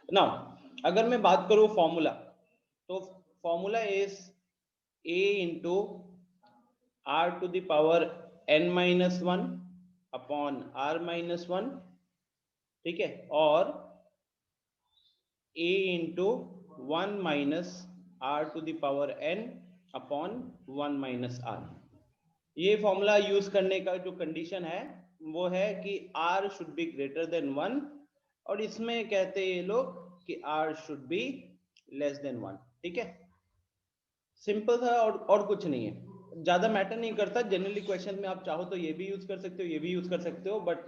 Now अगर मैं बात करूं फॉर्मूला, तो formula is a into r to the power n minus one upon r minus one, ठीक है, और a into one minus r to the power n upon one minus r। ये formula use करने का जो condition है वो है कि r should be greater than one, और इसमें कहते हैं ये लोग कि r should be less than one. ठीक है, सिंपल था और कुछ नहीं है, ज्यादा मैटर नहीं करता। जनरली क्वेश्चन में आप चाहो तो ये भी यूज कर सकते हो, ये भी यूज कर सकते हो, बट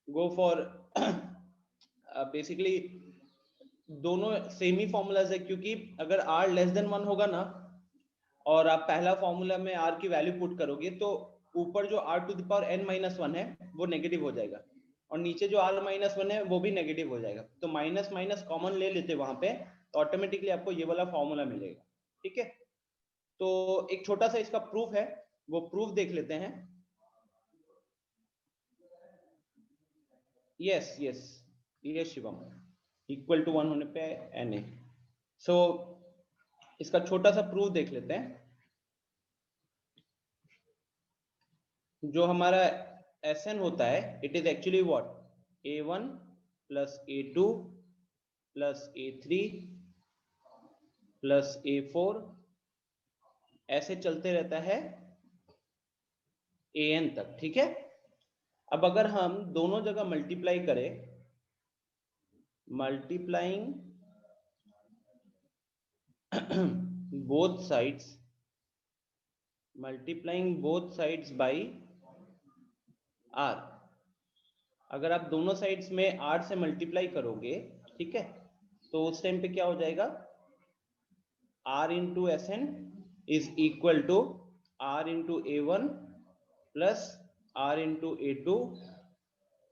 गो फॉर बेसिकली दोनों सेम ही फॉर्मूलाज है, क्योंकि अगर r लेस देन वन होगा ना और आप पहला फॉर्मूला में r की वैल्यू पुट करोगे तो ऊपर जो r to the power n minus one है वो नेगेटिव हो जाएगा, और नीचे जो r माइनस वन है वो भी नेगेटिव हो जाएगा। तो माइनस माइनस कॉमन ले लेते वहां पे, तो ऑटोमेटिकली आपको ये वाला फॉर्मूला मिलेगा। ठीक है, तो एक छोटा सा इसका प्रूफ है, वो प्रूफ देख लेते हैं। Yes yes yes Shivam, equal to one होने पे एन ए। सो इसका छोटा सा प्रूफ देख लेते हैं। जो हमारा Sn होता है, it is actually what, a1 plus a2 plus a3 plus a4, ऐसे चलते रहता है an तक। ठीक है, अब अगर हम दोनों जगह मल्टीप्लाई करें, multiplying both sides, multiplying both sides by r, अगर आप दोनों साइड्स में r से मल्टीप्लाई करोगे, ठीक है, तो उस टाइम पे क्या हो जाएगा, r into s n is equal to r into a one plus r into a two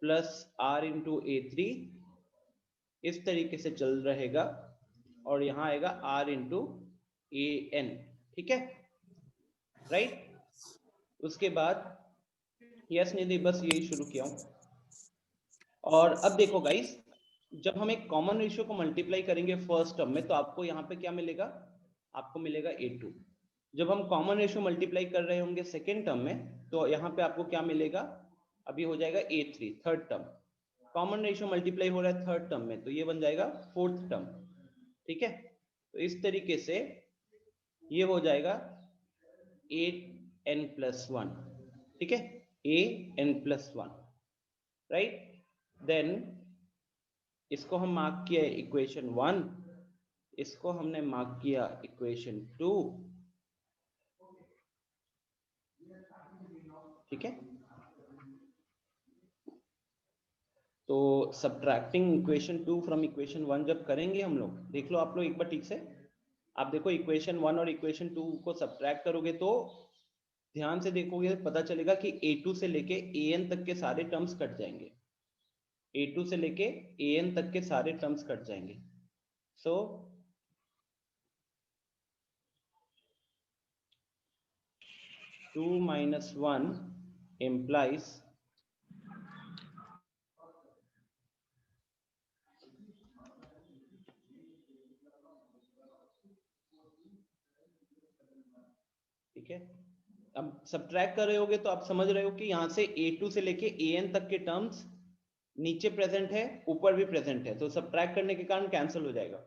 plus r into a three, इस तरीके से चल रहेगा, और यहां आएगा r इंटू ए एन। ठीक है, राइट। उसके बाद यस निधि, बस यही शुरू किया हूं। और अब देखो गाइस, जब हम एक कॉमन रेशियो को मल्टीप्लाई करेंगे फर्स्ट टर्म में, तो आपको यहाँ पे क्या मिलेगा, आपको मिलेगा a2। जब हम कॉमन रेशियो मल्टीप्लाई कर रहे होंगे सेकेंड टर्म में, तो यहाँ पे आपको क्या मिलेगा, अभी हो जाएगा a3 third term. Common ratio multiply हो रहा है थर्ड टर्म में, तो ये बन जाएगा फोर्थ टर्म। ठीक है, तो इस तरीके से ये हो जाएगा an प्लस वन। ठीक है, an plus one, right. Then इसको हम मार्क किया इक्वेशन वन, इसको हमने मार्क किया इक्वेशन टू। ठीक है, तो subtracting equation two from equation one जब करेंगे हम लोग, देख लो आप लोग एक बार ठीक से, आप देखो इक्वेशन वन और इक्वेशन टू को सब्ट्रैक्ट करोगे तो ध्यान से देखोगे, पता चलेगा कि a2 से लेके an तक के सारे टर्म्स कट जाएंगे, a2 से लेके an तक के सारे टर्म्स कट जाएंगे। सो टू माइनस वन implies ठीक है, अब सब्ट्रैक्ट कर रहे होगे तो आप समझ रहे हो कि यहाँ से a2 से लेके an तक के टर्म्स नीचे प्रेजेंट है, ऊपर भी प्रेजेंट है, तो सब्ट्रैक्ट करने के कारण कैंसिल हो जाएगा।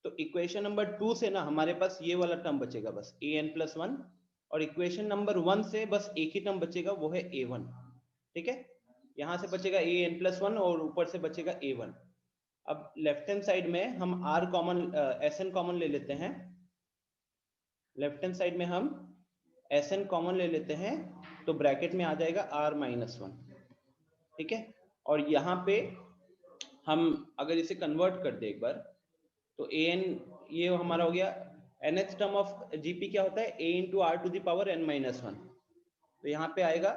तो इक्वेशन नंबर टू से ना हमारे पास ये वाला टर्म बचेगा बस an प्लस वन, और इक्वेशन नंबर वन से बस एक ही टर्म बचेगा, वो है a1। ठीक है, यहाँ से बचेगा an प्लस वन और ऊपर से बचेगा a1। अब लेफ्ट हैंड साइड में हम r कॉमन sn कॉमन ले लेते हैं, लेफ्ट हैंड साइड में हम Sn कॉमन ले लेते हैं, तो ब्रैकेट में आ जाएगा r माइनस वन। ठीक है, और यहाँ पे हम अगर इसे कन्वर्ट कर दे एक बार, तो an ये हमारा हो गया, nth टर्म ऑफ gp क्या होता है, a into r to the power n minus one, तो यहाँ पे आएगा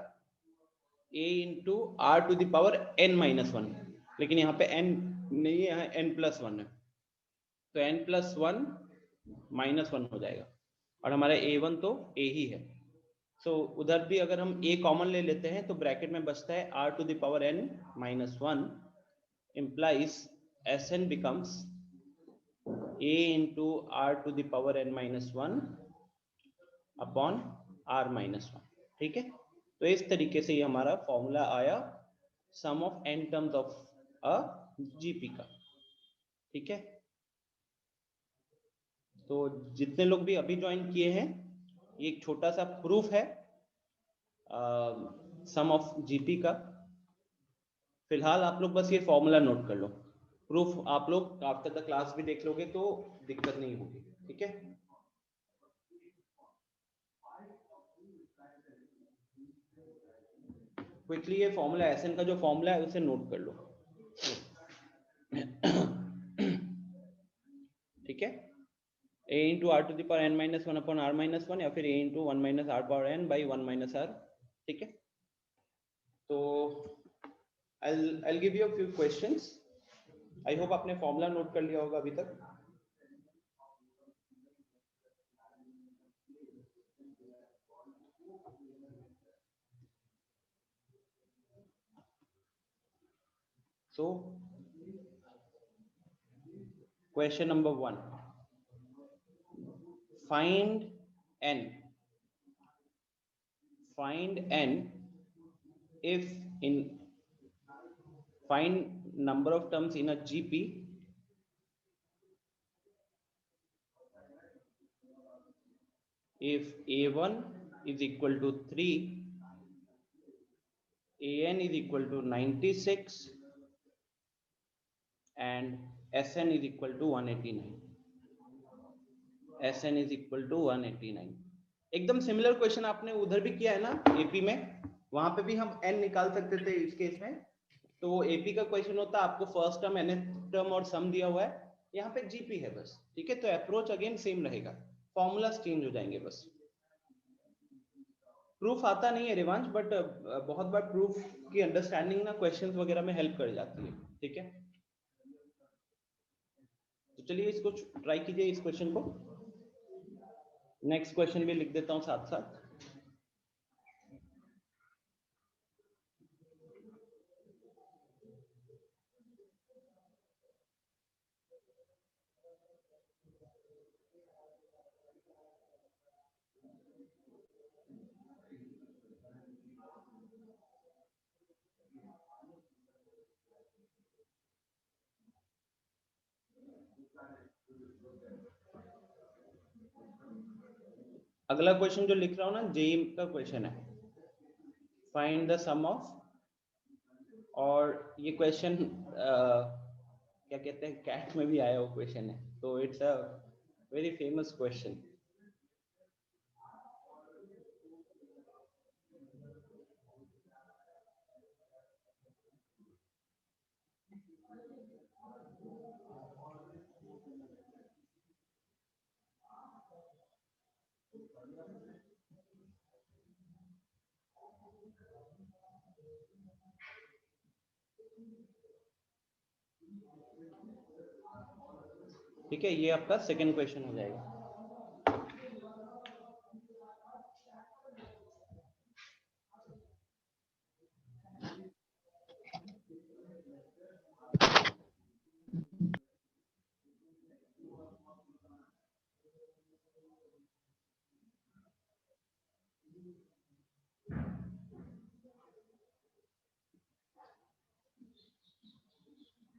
a into r to the power n minus one, लेकिन यहाँ पे n नहीं है, यहाँ n प्लस वन है, तो n plus one minus one हो जाएगा, और हमारा a1 तो a ही है। सो उधर भी अगर हम a कॉमन ले लेते हैं तो ब्रैकेट में बचता है r to the power n minus one, implies Sn becomes a into r to the power n minus 1 upon r minus 1। ठीक है, तो इस तरीके से ये हमारा फॉर्मूला आया sum of n terms of a GP का। ठीक है, तो जितने लोग भी अभी ज्वाइन किए हैं, ये एक छोटा सा प्रूफ है सम ऑफ जीपी का। फिलहाल आप लोग बस ये फॉर्मूला नोट कर लो, प्रूफ आप लोग आफ्टर द क्लास भी देख लोगे तो दिक्कत नहीं होगी। ठीक है, क्विकली ये फॉर्मूला एसएन का जो फॉर्मूला है उसे नोट कर लो। ठीक है, a into r to the power n minus 1 upon r minus 1 या फिर a into 1 minus r power n by 1 minus r। ठीक है, तो I'll give you a few questions. I hope आपने फॉर्मूला नोट कर लिया होगा अभी तक। So question number 1, find n if in find number of terms in a GP if a1 is equal to 3, an is equal to 96 and sn is equal to 189। sn is equal to 189। एकदम similar question आपने उधर भी किया है ना AP में, वहां पे भी हम n निकाल सकते थे इस केस में। तो एपी का क्वेश्चन होता आपको फर्स्ट टर्म nth टर्म और सम दिया हुआ है, यहाँ पे जीपी है बस। ठीक है, तो अप्रोच अगेन सेम रहेगा, फॉर्मूला चेंज हो जाएंगे बस। प्रूफ आता नहीं है रिवांश, बट बहुत बार प्रूफ की अंडरस्टैंडिंग ना क्वेश्चंस वगैरह में हेल्प कर जाती है। ठीक है, तो चलिए इसको ट्राई कीजिए इस क्वेश्चन को। नेक्स्ट क्वेश्चन भी लिख देता हूं साथ साथ। अगला क्वेश्चन जो लिख रहा हूं ना जेई का क्वेश्चन है, फाइंड द सम ऑफ, और ये क्वेश्चन क्या कहते हैं कैट में भी आया हुआ क्वेश्चन है, तो it's a very famous question. ठीक है, ये आपका सेकंड क्वेश्चन हो जाएगा।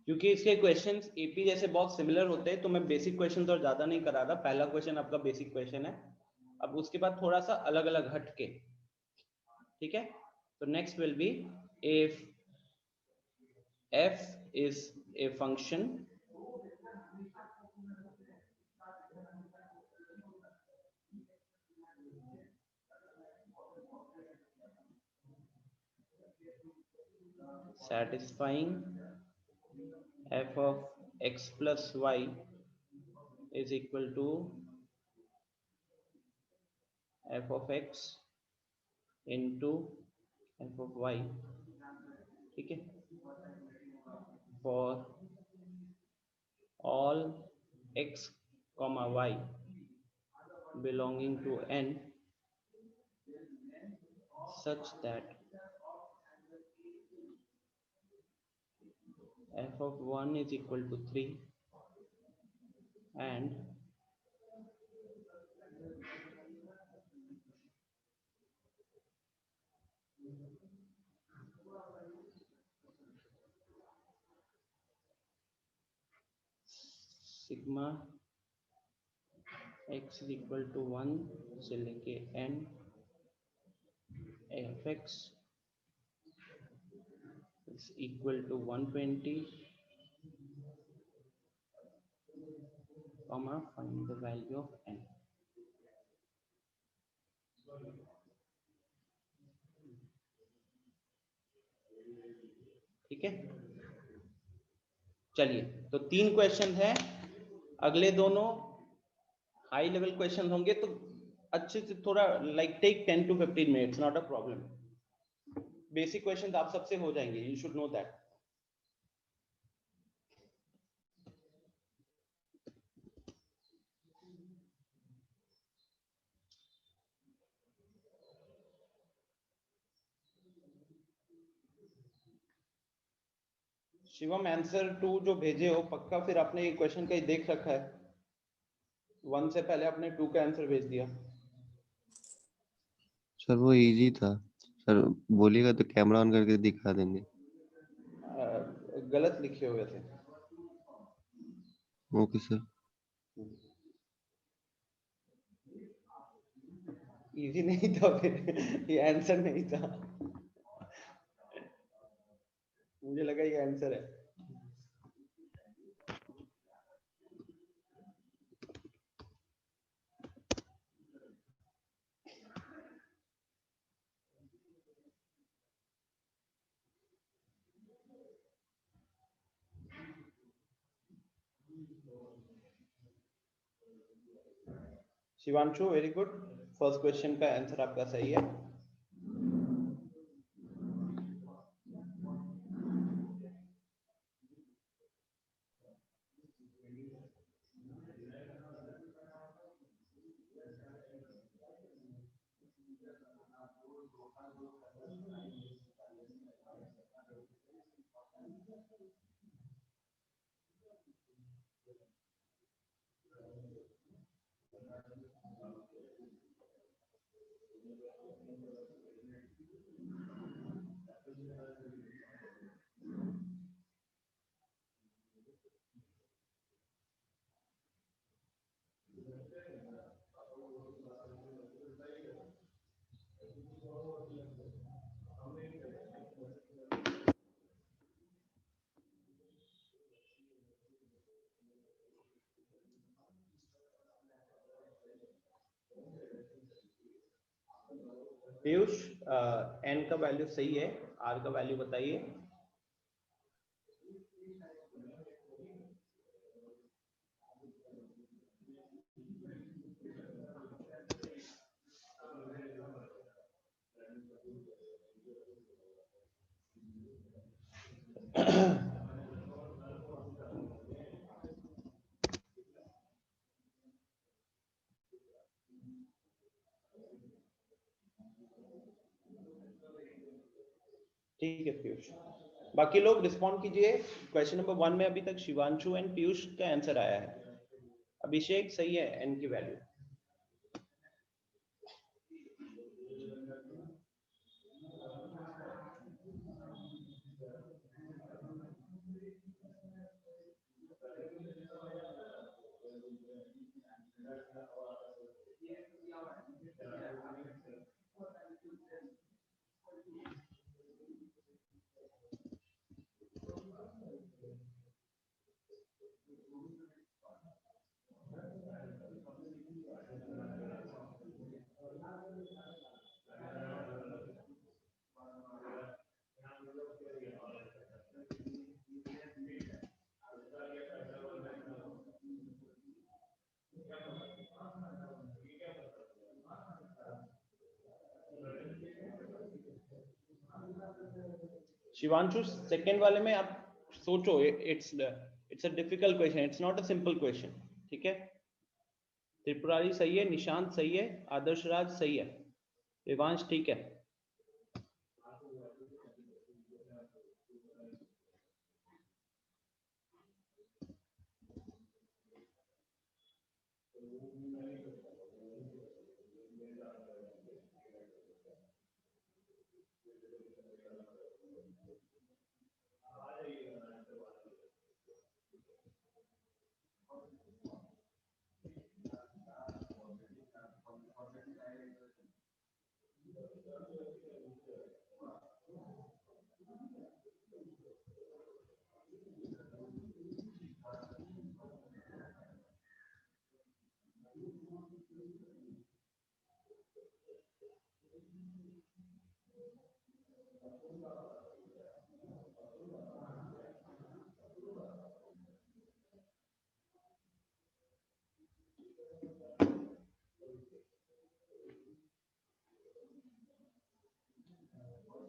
क्योंकि इसके क्वेश्चंस एपी जैसे बहुत सिमिलर होते हैं, तो मैं बेसिक क्वेश्चन तो ज्यादा नहीं करा रहा। पहला क्वेश्चन आपका बेसिक क्वेश्चन है, अब उसके बाद थोड़ा सा अलग अलग हटके। ठीक है, तो next will be if f is a function satisfying f of x plus y is equal to f of x into f of y। ठीक है, for all x comma y belonging to n such that f of 1 is equal to 3 and sigma x is equal to 1 से लेके n fx is equal to 120 comma find the value of n. ठीक है, चलिए तो 3 question है, अगले दोनों high level question होंगे तो अच्छे से थोड़ा like take 10 to 15 minutes, not a problem. Basic question आप सबसे हो जाएंगे, you should know that. Shivam answer 2 जो भेजे हो पक्का फिर आपने ये क्वेश्चन कहीं देख रखा है? 1 से पहले आपने 2 का आंसर भेज दिया. सर वो इजी था सर, बोलिएगा तो कैमरा ऑन करके दिखा देंगे. गलत लिखे हुए थे. Okay sir. इजी नहीं था फिर, ये आंसर नहीं था. मुझे लगा ये आंसर है. Shivanshu very good, first question का आंसर आपका सही है. पीयूष, एन का वैल्यू सही है, आर का वैल्यू बताइए. ठीक है पीयूष, बाकी लोग रिस्पॉन्ड कीजिए. क्वेश्चन नंबर 1 में अभी तक शिवांशु एंड पीयूष का आंसर आया है. अभिषेक सही है एन की वैल्यू. शिवांशु सेकंड वाले में आप सोचो, it's a difficult question, it's not a simple question. ठीक है, त्रिपुरारी सही है, निशांत सही है, आदर्श राज सही है, विवांश ठीक है.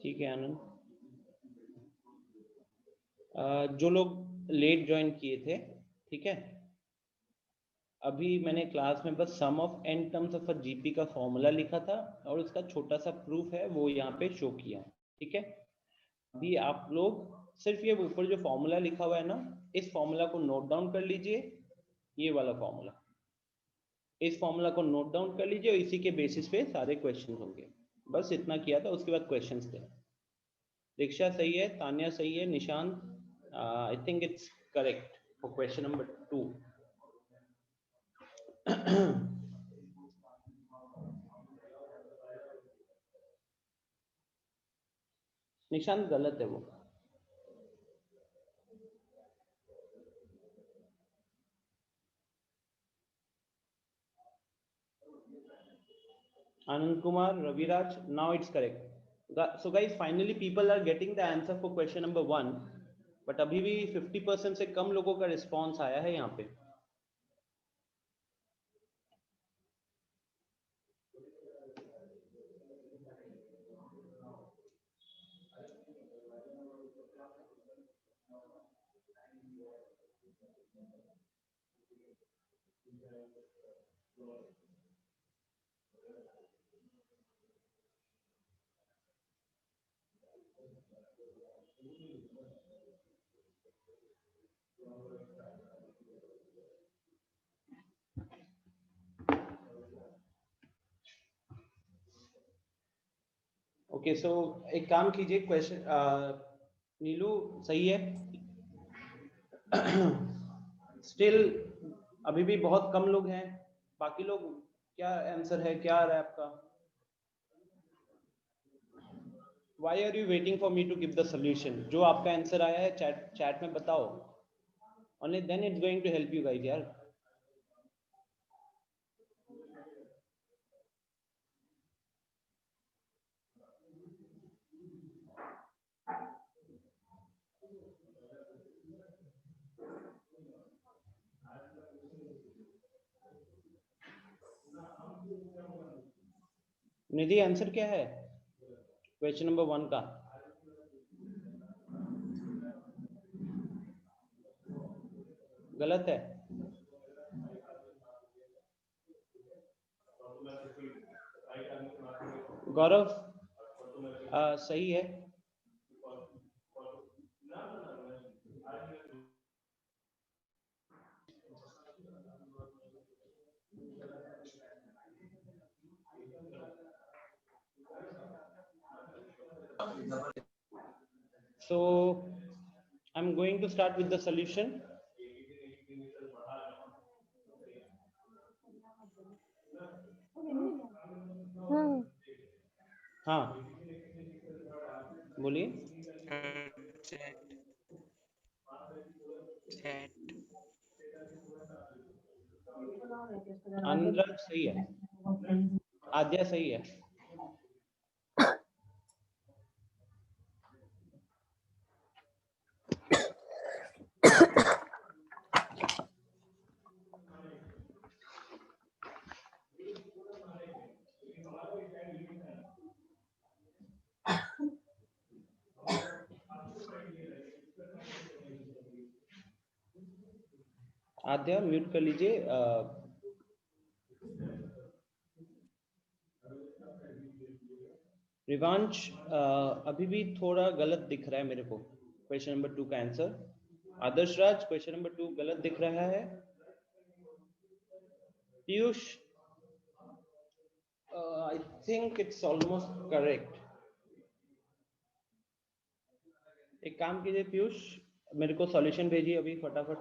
ठीक है आनंद। जो लोग लेट ज्वाइन किए थे, ठीक है, अभी मैंने क्लास में बस sum of n terms of a GP का फॉर्मूला लिखा था और उसका छोटा सा प्रूफ है वो यहाँ पे शो किया है, ठीक है। अभी आप लोग सिर्फ ये ऊपर जो फॉर्मूला लिखा हुआ है ना, इस फॉर्मूला को नोट डाउन कर लीजिए, ये वाला फॉर्मूला, इस फॉर्मूला को नोट डाउन कर लीजिए और इसी के बेसिस पे सारे क्वेश्चन होंगे। बस इतना किया था, उसके बाद क्वेश्चंस थे। दीक्षा सही है, तान्या सही है, Nishant I think it's correct for question number 2। Nishant गलत है वो। Anand Kumar, Raviraj, now it's correct. So guys, finally people are getting the answer for question number 1, but अभी भी 50% से कम लोगों का रिस्पॉन्स आया है यहाँ पे। ओके सो एक काम कीजिए, क्वेश्चन नीलू सही है। स्टिल अभी भी बहुत कम लोग हैं, बाकी लोग क्या आंसर है, क्या आ रहा है आपका? Why are you waiting for me to give the solution? जो आपका आंसर आया है चैट में बताओ, only then it's going to help you guys यार। निधि आंसर क्या है क्वेश्चन नंबर 1 का? गलत है। गौरव सही है। So I'm going to start with the solution. हाँ बोलिए। अनुराग सही है, आद्या सही है। आद्या म्यूट कर लीजिए। रिवांश अभी भी थोड़ा गलत दिख रहा है मेरे को क्वेश्चन नंबर 2 का आंसर। आदर्श राज क्वेश्चन नंबर 2 गलत दिख रहा है। Piyush I think it's almost correct. एक काम कीजिए पीयूष, मेरे को सॉल्यूशन भेजिए अभी फटाफट,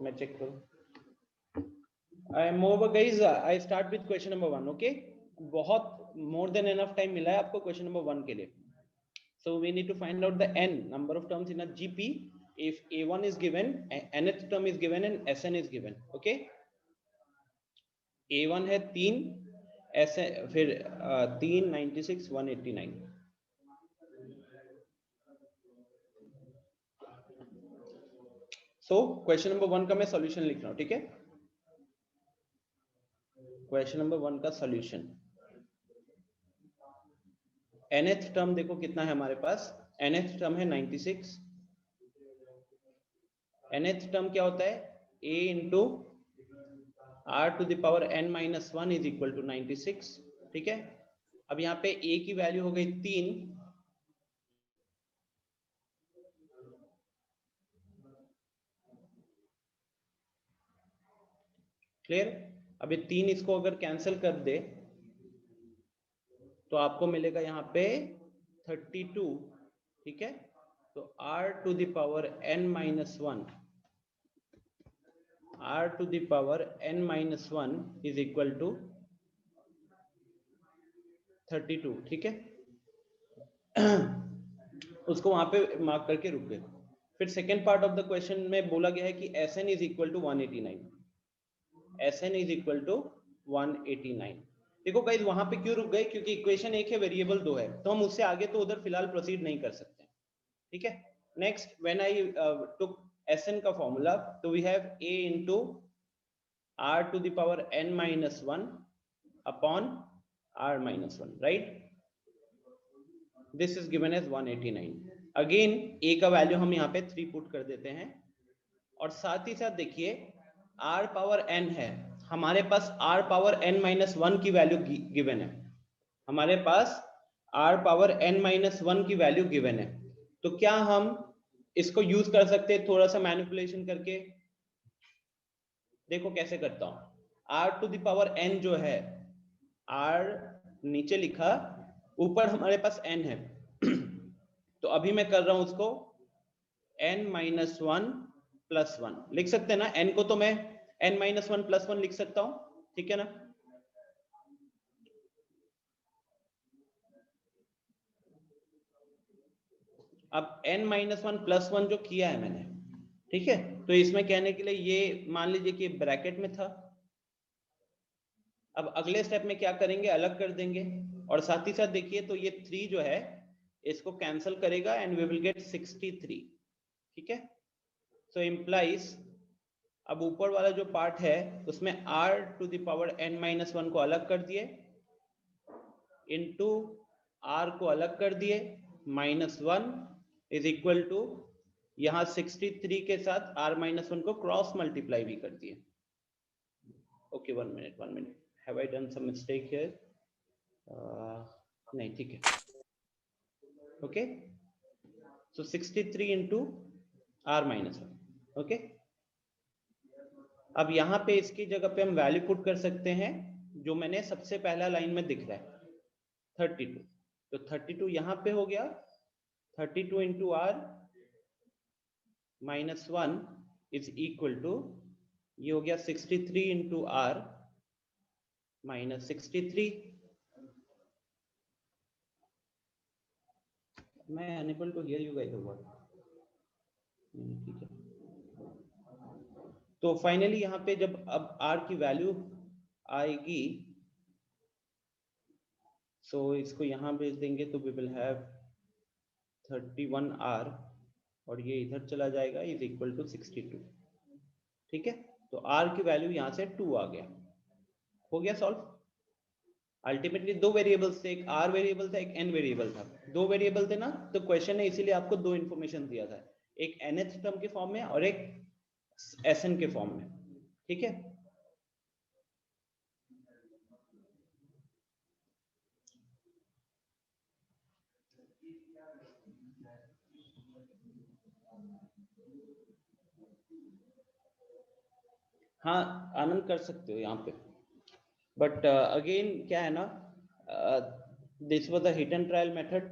मैं चेक करूं। I am over guys, I start with question number 1, okay? बहुत मोर देन एनफ टाइम मिला है आपको क्वेश्चन नंबर 1 के लिए. So we need to find out the n number of terms in a GP if A1 is given, nth term is given and Sn is given. Okay, A1 है 3, Sn फिर 3, 96, 189. So question number 1 का मैं solution लिख रहा हूं. ठीक है, question number 1 का सॉल्यूशन. nth टर्म देखो कितना है हमारे पास. nth टर्म है 96. nth टर्म क्या होता है? a into r to the power n minus 1 is equal to 96. ठीक है, अब यहाँ पे a की वैल्यू हो गई 3. क्लियर? अब ये 3 इसको अगर कैंसिल कर दे तो आपको मिलेगा यहाँ पे 32. ठीक है, तो r to the power n minus 1, r to the power n minus 1 is equal to 32. ठीक है, उसको वहां पे मार्क करके रुक गए. फिर second part of the question में बोला गया है कि Sn is equal to 189. Sn is equal to 189. देखो गाइस वहां पे क्यों रुक गए? क्योंकि इक्वेशन एक है, वेरिएबल 2 है, तो हम उससे आगे तो उधर फिलहाल प्रोसीड नहीं कर सकते. ठीक है, next when I took Sn का फॉर्मूला, तो we have a into r to the power n minus 1 upon r minus 1, right? This is given as 189. Again a का वैल्यू हम यहाँ पे 3 पुट कर देते हैं, और साथ ही साथ देखिए r पावर n है हमारे पास, r पावर n माइनस 1 की वैल्यू गिवन है हमारे पास, r पावर n माइनस 1 की वैल्यू गिवन है. तो क्या हम इसको यूज कर सकते हैं थोड़ा सा मैनिपुलेशन करके? देखो कैसे करता हूं. r to the power n जो है, r नीचे लिखा, ऊपर हमारे पास n है. तो अभी मैं कर रहा हूं उसको n माइनस 1 प्लस 1 लिख सकते हैं ना. n को तो मैं n माइनस 1 प्लस 1 लिख सकता हूं. ठीक है ना? अब n माइनस 1 प्लस 1 जो किया है मैंने, ठीक है, तो इसमें कहने के लिए ये मान लीजिए कि ब्रैकेट में था. अब अगले स्टेप में क्या करेंगे? अलग कर देंगे, और साथ ही साथ देखिए तो ये 3 जो है इसको कैंसिल करेगा एंड वी विल गेट 63. ठीक है, सो इम्प्लाइज, अब ऊपर वाला जो पार्ट है उसमें r to the power n minus 1 को अलग कर दिए, इनटू r को अलग कर दिए, माइनस 1 इज इक्वल टू यहां 63 के साथ r माइनस 1 को क्रॉस मल्टीप्लाई भी कर दिए. Okay, 1 minute, have I done some mistake here? नहीं, ठीक है. Okay, so 63 into r minus 1. Okay, अब यहाँ पे इसकी जगह पे हम वैल्यू पुट कर सकते हैं जो मैंने सबसे पहला लाइन में दिख रहा है 32. तो 32 यहाँ पे हो गया, 32 into r minus 1 is equal to, ये हो गया 63 इंटू r माइनस 63. मैं unable to hear you guys over. ठीक है, तो फाइनली यहाँ पे जब अब r की वैल्यू आएगी, सो इसको यहाँ भेज देंगे तो वी विल हैव 31r, और ये इधर चला जाएगा, इज इक्वल टू 62. ठीक है, तो r की वैल्यू यहाँ से 2 आ गया. हो गया सॉल्व. अल्टीमेटली दो वेरिएबल्स थे, एक r वेरिएबल था, एक n वेरिएबल था. दो वेरिएबल थे ना, तो क्वेश्चन ने इसीलिए आपको दो इन्फॉर्मेशन दिया था, एक nth टर्म के फॉर्म में और एक Sn के फॉर्म में. ठीक है, हाँ आनंद कर सकते हो यहाँ पे, बट अगेन क्या है ना, this was a hit and trial method.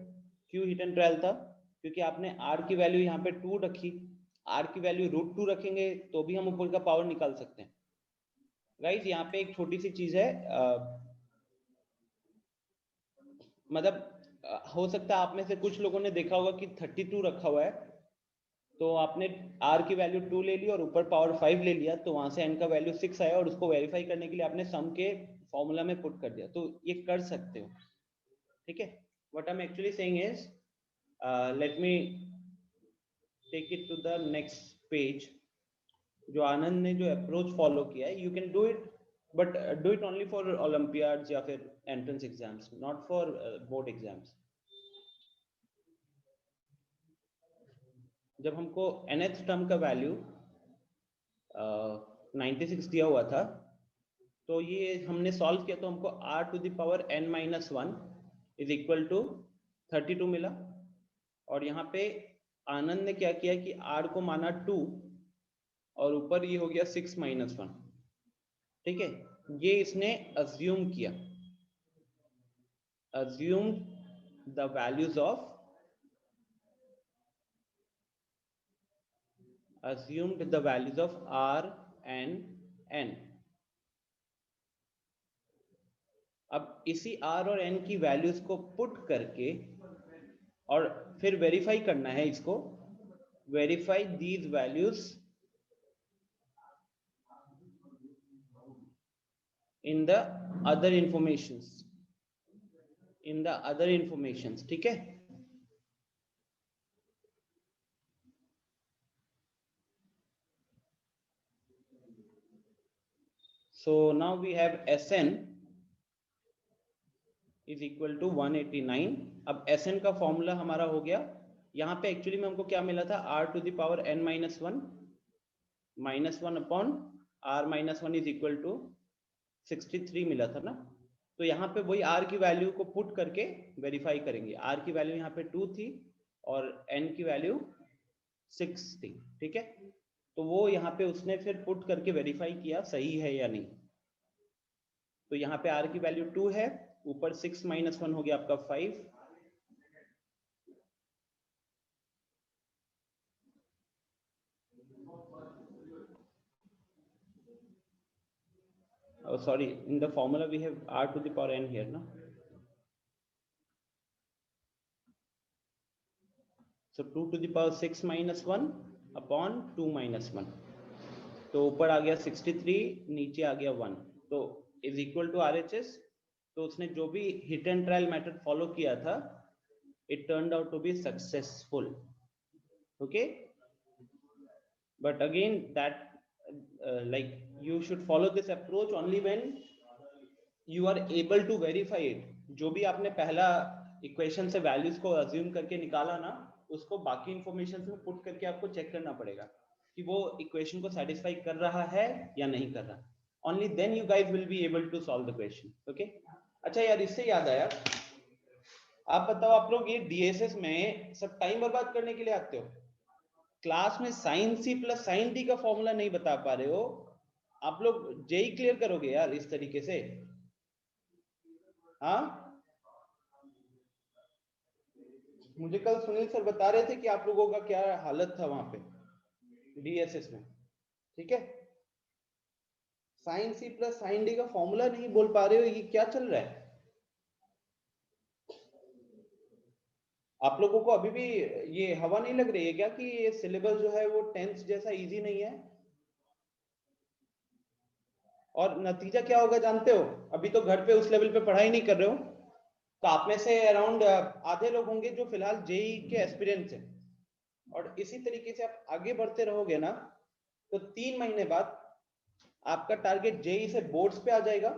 क्यों हिट एंड ट्रायल था? क्योंकि आपने r की वैल्यू यहाँ पे 2 रखी, r की वैल्यू √2 रखेंगे तो भी हम ऊपर का पावर निकाल सकते हैं. गाइस यहाँ पे एक छोटी सी चीज है, मतलब हो सकता है आप में से कुछ लोगों ने देखा होगा कि 32 रखा हुआ है, तो आपने r की वैल्यू 2 ले ली और ऊपर पावर 5 ले लिया, तो वहां से n का वैल्यू 6 आया और उसको वेरीफाई करने के लिए आपने सम के फॉर्मूला में पुट कर दिया, तो ये कर सकते हो, ठीक है। What I am actually saying is, let me take it to the next page. जो आनंद ने जो अप्रोच फॉलो किया है, you can do it, but do it only for olympiads या फिर entrance exams, not for board exams. जब हमको nth term का वैल्यू 96 दिया हुआ था, तो ये हमने सॉल्व किया तो हमको r to the power n minus 1 is equal to 32 मिला। और यहाँ पे आनंद ने क्या किया कि r को माना 2 और ऊपर ये हो गया 6 माइनस 1, ठीक है। ये इसने अज्यूम किया, assume the values of, assumed the values of r and n। अब इसी r और n की वैल्यूज को पुट करके और फिर वेरीफाई करना है इसको, verify these values in the other informations, in the other informations, ठीक है। So now we have Sn is equal to 189। अब Sn का फॉर्मूला हमारा हो गया, यहाँ पे एक्चुअली में हमको क्या मिला था, r to the power n minus 1 minus 1 upon r minus 1 is equal to 63 मिला था ना। तो यहाँ पे वही r की वैल्यू को पुट करके वेरीफाई करेंगे। r की वैल्यू यहाँ पे 2 थी और n की वैल्यू 6 थी, ठीक है। तो वो यहाँ पे उसने फिर पुट करके वेरीफाई किया सही है या नहीं। तो यहाँ पे r की वैल्यू 2 है, ऊपर 6 माइनस 1 हो गया आपका 5, oh sorry, in the formula we have r to the power n here na, so 2 to the power 6 minus 1 upon 2 minus 1, तो ऊपर आ गया 63, नीचे आ गया 1, तो इज इक्वल टू RHS। तो उसने जो भी hit and trial method follow किया था, it turned out to be successful, okay. But again that like you should follow this approach only when you are able to verify it। जो भी आपने पहला इक्वेशन से वैल्यूज को assume करके निकाला ना, उसको बाकी इंफॉर्मेशन में पुट करके आपको चेक करना पड़ेगा कि वो इक्वेशन को सेटिस्फाई कर रहा है या नहीं कर रहा। Only then you guys will be able to solve the question, okay. अच्छा यार, इससे याद आया, आप बताओ, आप लोग ये डीएसएस में सब टाइम बर्बाद करने के लिए आते हो, क्लास में sine C plus sine D का फॉर्मूला नहीं बता पा रहे हो, आप लोग जेई क्लियर करोगे यार इस तरीके से? हाँ, मुझे कल सुनील सर बता रहे थे कि आप लोगों का क्या हालत था वहां पे डीएसएस में, ठीक है। Sine C plus sine D का फॉर्मूला नहीं बोल पा रहे हो, ये क्या चल रहा है? आप लोगों को अभी भी ये हवा नहीं लग रही है क्या कि ये सिलेबस जो है वो टेंथ जैसा इजी नहीं है? और नतीजा क्या होगा जानते हो? अभी तो घर पे उस लेवल पे पढ़ाई नहीं कर रहे हो, तो आप में से अराउंड आधे लोग होंगे जो फिलहाल जेई के एस्पिरेंट्स हैं, और इसी तरीके से आप आगे बढ़ते रहोगे ना, तो 3 महीने बाद आपका टारगेट जेई से बोर्ड्स पे आ जाएगा,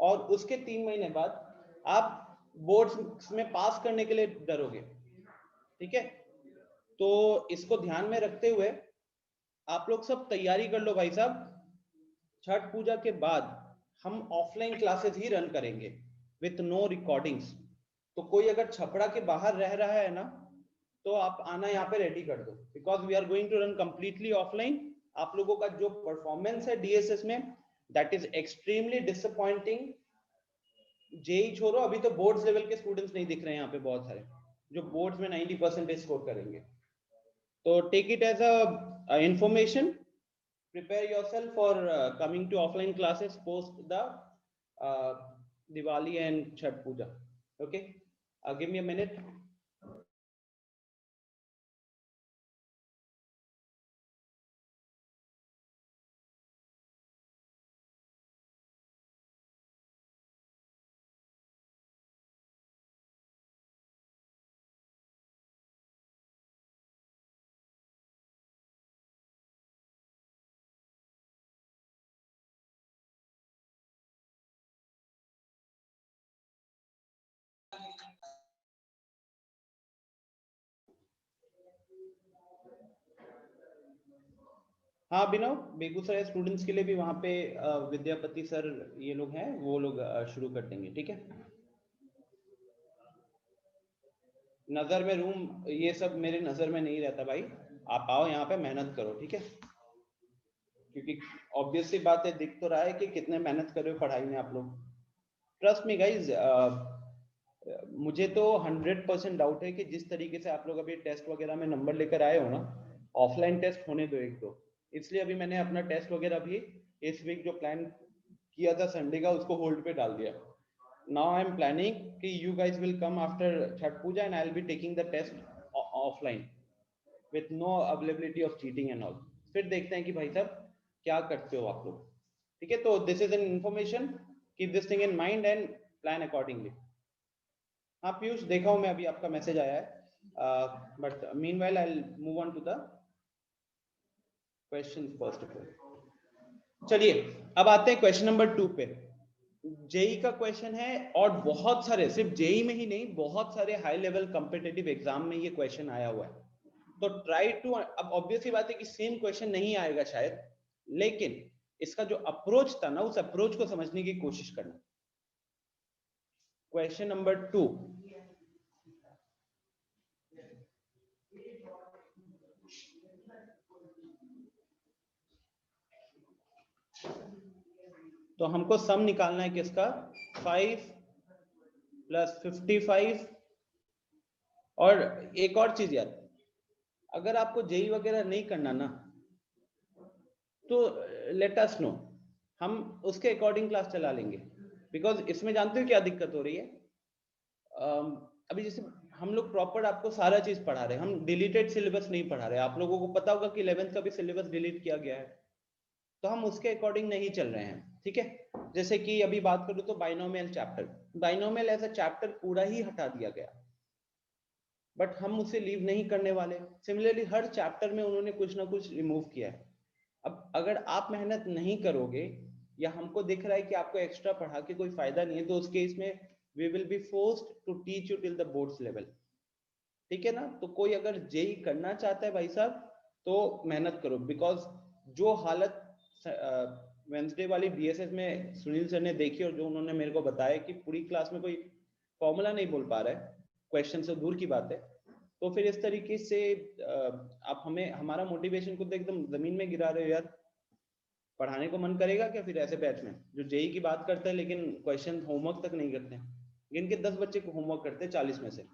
और उसके 3 महीने बाद आप बोर्ड्स में पास करने के लिए डरोगे, ठीक है। तो इसको ध्यान में रखते हुए आप लोग सब तैयारी कर लो भाई साहब। छठ पूजा के बाद हम ऑफलाइन क्लासेस ही रन करेंगे विथ नो रिकॉर्डिंग्स। तो कोई अगर छपड़ा के बाहर रह रहा है ना, तो आप आना यहाँ पे रेडी कर दो, because we are going to run completely offline. आप लोगों का जो परफॉर्मेंस है डीएसएस में, that is extremely disappointing. JEE छोड़ो, अभी तो बोर्ड्स लेवल के स्टूडेंट्स नहीं दिख रहे हैं यहाँ पे बहुत सारे, जो बोर्ड्स में 90% स्कोर करेंगे। तो take it as a information, prepare yourself for coming to offline classes post the Diwali and Chhat Puja. Okay, give me a minute. हाँ अभिनव, बेगूसराय स्टूडेंट्स के लिए भी वहाँ पे विद्यापति सर ये लोग हैं, वो लोग शुरू कर देंगे, ठीक है। नजर में रूम ये सब मेरे नजर में नहीं रहता भाई, आप आओ यहाँ पे मेहनत करो, ठीक है। क्योंकि ऑब्वियस सी बात है, दिख तो रहा है कि कितने मेहनत कर रहे हो पढ़ाई में आप लोग। ट्रस्ट मी गाइज, मुझे तो 100% डाउट है कि जिस तरीके से आप लोग अभी टेस्ट वगैरह में नंबर लेकर आए हो ना, ऑफलाइन टेस्ट होने दो एक दो। इसलिए अभी मैंने अपना टेस्ट वगैरह भी इस वीक जो प्लान किया था संडे का, उसको होल्ड पे डाल दिया। नाउ आई एम प्लानिंग कि you guys will come after Chhath Puja and I will be taking the test offline with no availability of cheating and all. फिर देखते हैं कि भाई साहब क्या करते हो आप लोग, ठीक है। तो this is an information, keep this thing in mind and plan accordingly. हाँ पीयूष, देखा हूं मैं, अभी आपका मैसेज आया है, but meanwhile I will move on to the questions first of all. चलिए अब आते हैं क्वेश्चन नंबर 2 पे। जेई का क्वेश्चन है, और बहुत सारे, सिर्फ जेई में ही नहीं, बहुत सारे हाई लेवल कॉम्पिटिटिव एग्जाम में ये क्वेश्चन आया हुआ है। तो ट्राई टू, अब ऑब्वियस ही बात है कि सेम क्वेश्चन नहीं आएगा शायद, लेकिन इसका जो अप्रोच था ना, उस अप्रोच को समझने की कोशिश करना। क्वेश्चन नंबर 2, तो हमको सम निकालना है किसका, 5 + 55। और एक और चीज यार, अगर आपको जेई वगैरह नहीं करना ना, तो लेट अस नो, हम उसके अकॉर्डिंग क्लास चला लेंगे। बिकॉज इसमें जानते हो क्या दिक्कत हो रही है, अभी जैसे हम लोग प्रॉपर आपको सारा चीज पढ़ा रहे हैं, हम डिलीटेड सिलेबस नहीं पढ़ा रहे। आप लोगों को पता होगा कि 11th का भी सिलेबस डिलीट किया गया है, तो हम उसके अकॉर्डिंग नहीं चल रहे हैं, ठीक है। जैसे कि अभी बात करूं तो binomial chapter, binomial as a chapter पूरा ही हटा दिया गया, बट हम उसे लीव नहीं करने वाले। सिमिलरली हर चैप्टर में उन्होंने कुछ ना कुछ रिमूव किया है। अब अगर आप मेहनत नहीं करोगे, या हमको दिख रहा है कि आपको एक्स्ट्रा पढ़ा के कोई फायदा नहीं है, तो उस केस में we will be forced to teach you till the boards level, ठीक है ना। तो कोई अगर जेई करना चाहता है भाई साहब, तो मेहनत करो। बिकॉज जो हालत वेंसडे वाली बीएसएस में सुनील सर ने देखी, और जो उन्होंने मेरे को बताया कि पूरी क्लास में कोई फॉर्मूला नहीं बोल पा रहा है, क्वेश्चन से दूर की बात है, तो फिर इस तरीके से आप हमें, हमारा मोटिवेशन को तो एकदम जमीन में गिरा रहे हो यार। पढ़ाने को मन करेगा क्या फिर ऐसे बैच में, जो जेई की बात करते हैं लेकिन क्वेश्चन होमवर्क तक नहीं करते हैं। गिन के 10 बच्चे को होमवर्क करते हैं 40 में से।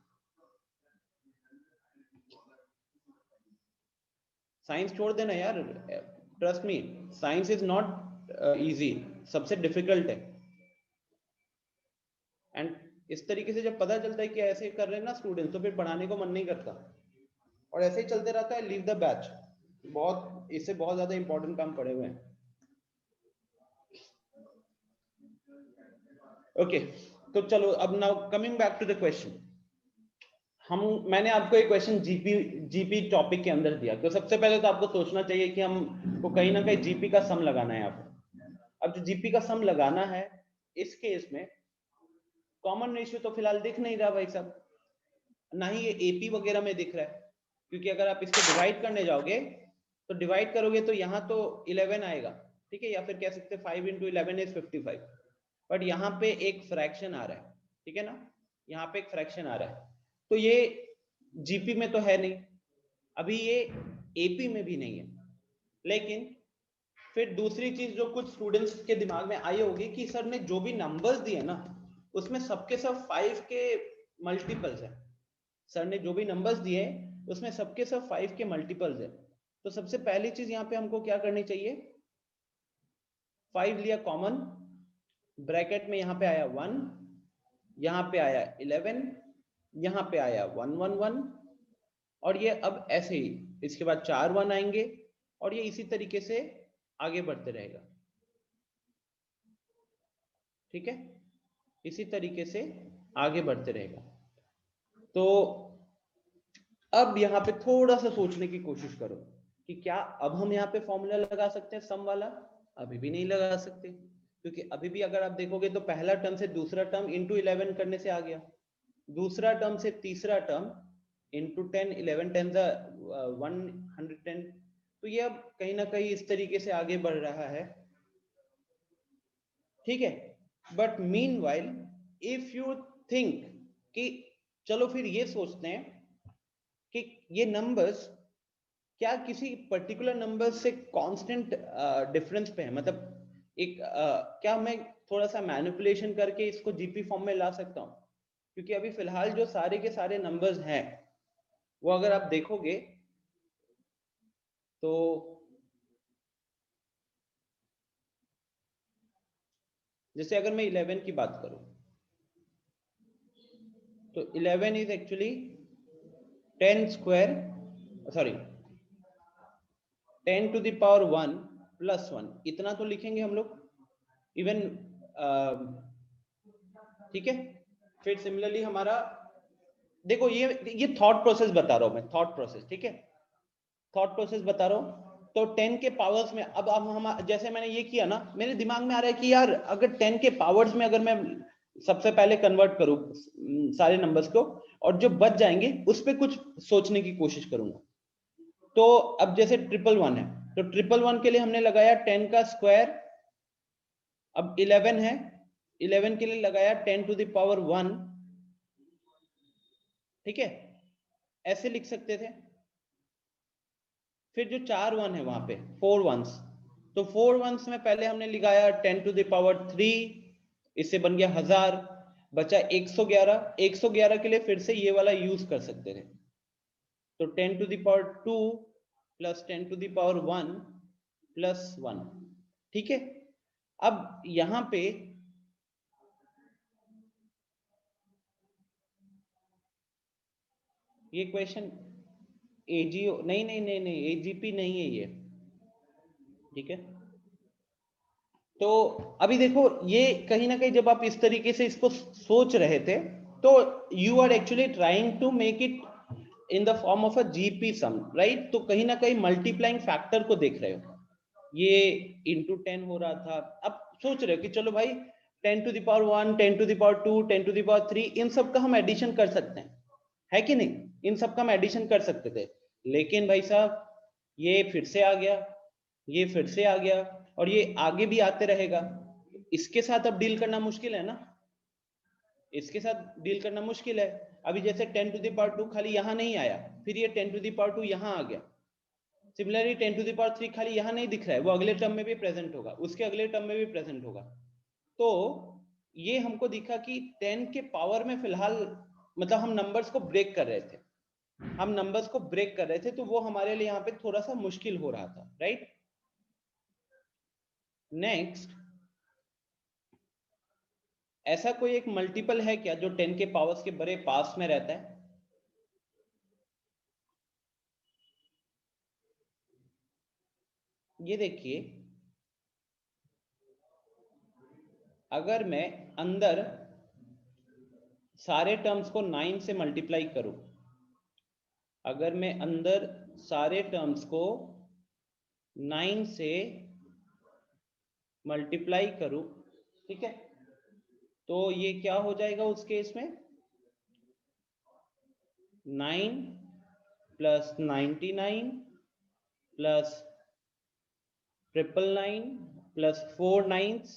साइंस छोड़ देना यार, trust me, science is not easy, सबसे डिफिकल्ट है। एंड इस तरीके से जब पता चलता है कि ऐसे कर रहे हैं ना स्टूडेंट्स, तो फिर पढ़ाने को मन नहीं करता, और ऐसे ही चलते रहता है, लीव द बैच। बहुत, इससे बहुत ज्यादा इंपॉर्टेंट काम पड़े हुए हैं। ओके, तो चलो अब now coming back to the question. मैंने आपको एक क्वेश्चन जीपी टॉपिक के अंदर दिया, तो सबसे पहले तो आपको सोचना चाहिए कि हमको कहीं ना कहीं जीपी का सम लगाना है यहाँ पे। अब जो जीपी का सम लगाना है, इस केस में कॉमन रेशियो तो फिलहाल दिख नहीं रहा भाई साहब, ना ही ये एपी वगैरह में दिख रहा है। क्योंकि अगर आप इसको डिवाइड करने जाओगे, तो डिवाइड करोगे तो यहाँ तो 11 आएगा, ठीक है, या फिर कह सकते 5 × 11 = 55। बट यहाँ पे एक फ्रैक्शन आ रहा है, ठीक है ना, यहाँ पे एक फ्रैक्शन आ रहा है, तो ये जीपी में तो है नहीं, अभी ये एपी में भी नहीं है। लेकिन फिर दूसरी चीज जो कुछ स्टूडेंट्स के दिमाग में आई होगी कि सर ने जो भी नंबर्स दिए ना, उसमें सबके सब 5 के मल्टीपल्स है। सर ने जो भी नंबर्स दिए, उसमें सबके सब 5 के मल्टीपल्स है। तो सबसे पहली चीज यहाँ पे हमको क्या करनी चाहिए, 5 लिया कॉमन, ब्रैकेट में यहाँ पे आया 1, यहाँ पे आया 11, यहाँ पे आया 111, और ये अब ऐसे ही इसके बाद 4 1 आएंगे और ये इसी तरीके से आगे बढ़ते रहेगा। ठीक है, इसी तरीके से आगे बढ़ते रहेगा। तो अब यहाँ पे थोड़ा सा सोचने की कोशिश करो कि क्या अब हम यहाँ पे फॉर्मूला लगा सकते हैं सम वाला? अभी भी नहीं लगा सकते, क्योंकि अभी भी अगर आप देखोगे तो पहला टर्म से दूसरा टर्म इंटू 11 करने से आ गया, दूसरा टर्म से तीसरा टर्म इंटू 10, 11 10 110। तो ये अब कहीं ना कहीं इस तरीके से आगे बढ़ रहा है। ठीक है, but mean while if you think कि चलो फिर ये सोचते हैं कि ये नंबर्स क्या किसी पर्टिकुलर नंबर से कांस्टेंट डिफरेंस पे है, मतलब एक क्या मैं थोड़ा सा मैनिपुलेशन करके इसको जीपी फॉर्म में ला सकता हूँ? क्योंकि अभी फिलहाल जो सारे के सारे नंबर्स हैं वो अगर आप देखोगे तो जैसे अगर मैं 11 की बात करूं तो 11 is actually 10 square, sorry 10 to the power 1 plus 1, इतना तो लिखेंगे हम लोग इवन। ठीक है, फिर सिमिलरली हमारा देखो ये थॉट प्रोसेस बता रहा हूं मैं, थॉट प्रोसेस। ठीक है, थॉट प्रोसेस बता रहा हूं। तो 10 के पावर्स में अब हम जैसे मैंने ये किया ना, मेरे दिमाग में आ रहा है कि यार अगर 10 के पावर्स में अगर मैं सबसे पहले कन्वर्ट करूं सारे नंबर्स को और जो बच जाएंगे उस पर कुछ सोचने की कोशिश करूंगा। तो अब जैसे 111 है तो 111 के लिए हमने लगाया 10 का स्क्वायर, अब 11 है, 11 के लिए लगाया 10 टू द पावर 1। ठीक है, ऐसे लिख सकते थे। फिर जो 4 1 है वहां पे 4 वंस, तो 4 वंस में पहले हमने लगाया 10 टू द पावर 3, इससे बन गया 1000, बचा 111। 111 के लिए फिर से ये वाला यूज कर सकते थे, तो 10 to the power 2 plus 10 to the power 1 plus 1। ठीक है, अब यहां पे ये क्वेश्चन एजीओ नहीं नहीं नहीं नहीं एजीपी नहीं है ये। ठीक है, तो अभी देखो ये कहीं ना कहीं जब आप इस तरीके से इसको सोच रहे थे तो you are actually trying to make it in the form of a GP sum, right? तो कहीं ना कहीं मल्टीप्लाइंग फैक्टर को देख रहे हो, ये इंटू 10 हो रहा था। अब सोच रहे हो कि चलो भाई 10 to the power 1, 10 to the power 2, 10 to the power 3, इन सब का हम एडिशन कर सकते हैं, है कि नहीं? इन सब का हम एडिशन कर सकते थे, लेकिन भाई साहब ये फिर से आ गया, ये फिर से आ गया और ये आगे भी आते रहेगा। इसके साथ अब डील करना मुश्किल है ना, इसके साथ डील करना मुश्किल है। अभी जैसे 10 टू द पावर 2 खाली यहां नहीं आया, फिर ये 10 टू द पावर 2 यहां आ गया। सिमिलरली 10 टू द पावर 3 खाली यहां नहीं दिख रहा है, वो अगले टर्म में भी प्रेजेंट होगा, उसके अगले टर्म में भी प्रेजेंट होगा। तो ये हमको दिखा कि 10 के पावर में फिलहाल मतलब हम नंबर्स को ब्रेक कर रहे थे, हम नंबर्स को ब्रेक कर रहे थे, तो वो हमारे लिए यहाँ पे थोड़ा सा मुश्किल हो रहा था, राइट? नेक्स्ट, ऐसा कोई एक मल्टीपल है क्या जो 10 के पावर्स के बड़े पास में रहता है? ये देखिए, अगर मैं अंदर सारे टर्म्स को 9 से मल्टीप्लाई करूं, अगर मैं अंदर सारे टर्म्स को 9 से मल्टीप्लाई करूं, ठीक है, तो ये क्या हो जाएगा उस केस में? 9 plus 99 plus 999 plus 4 9s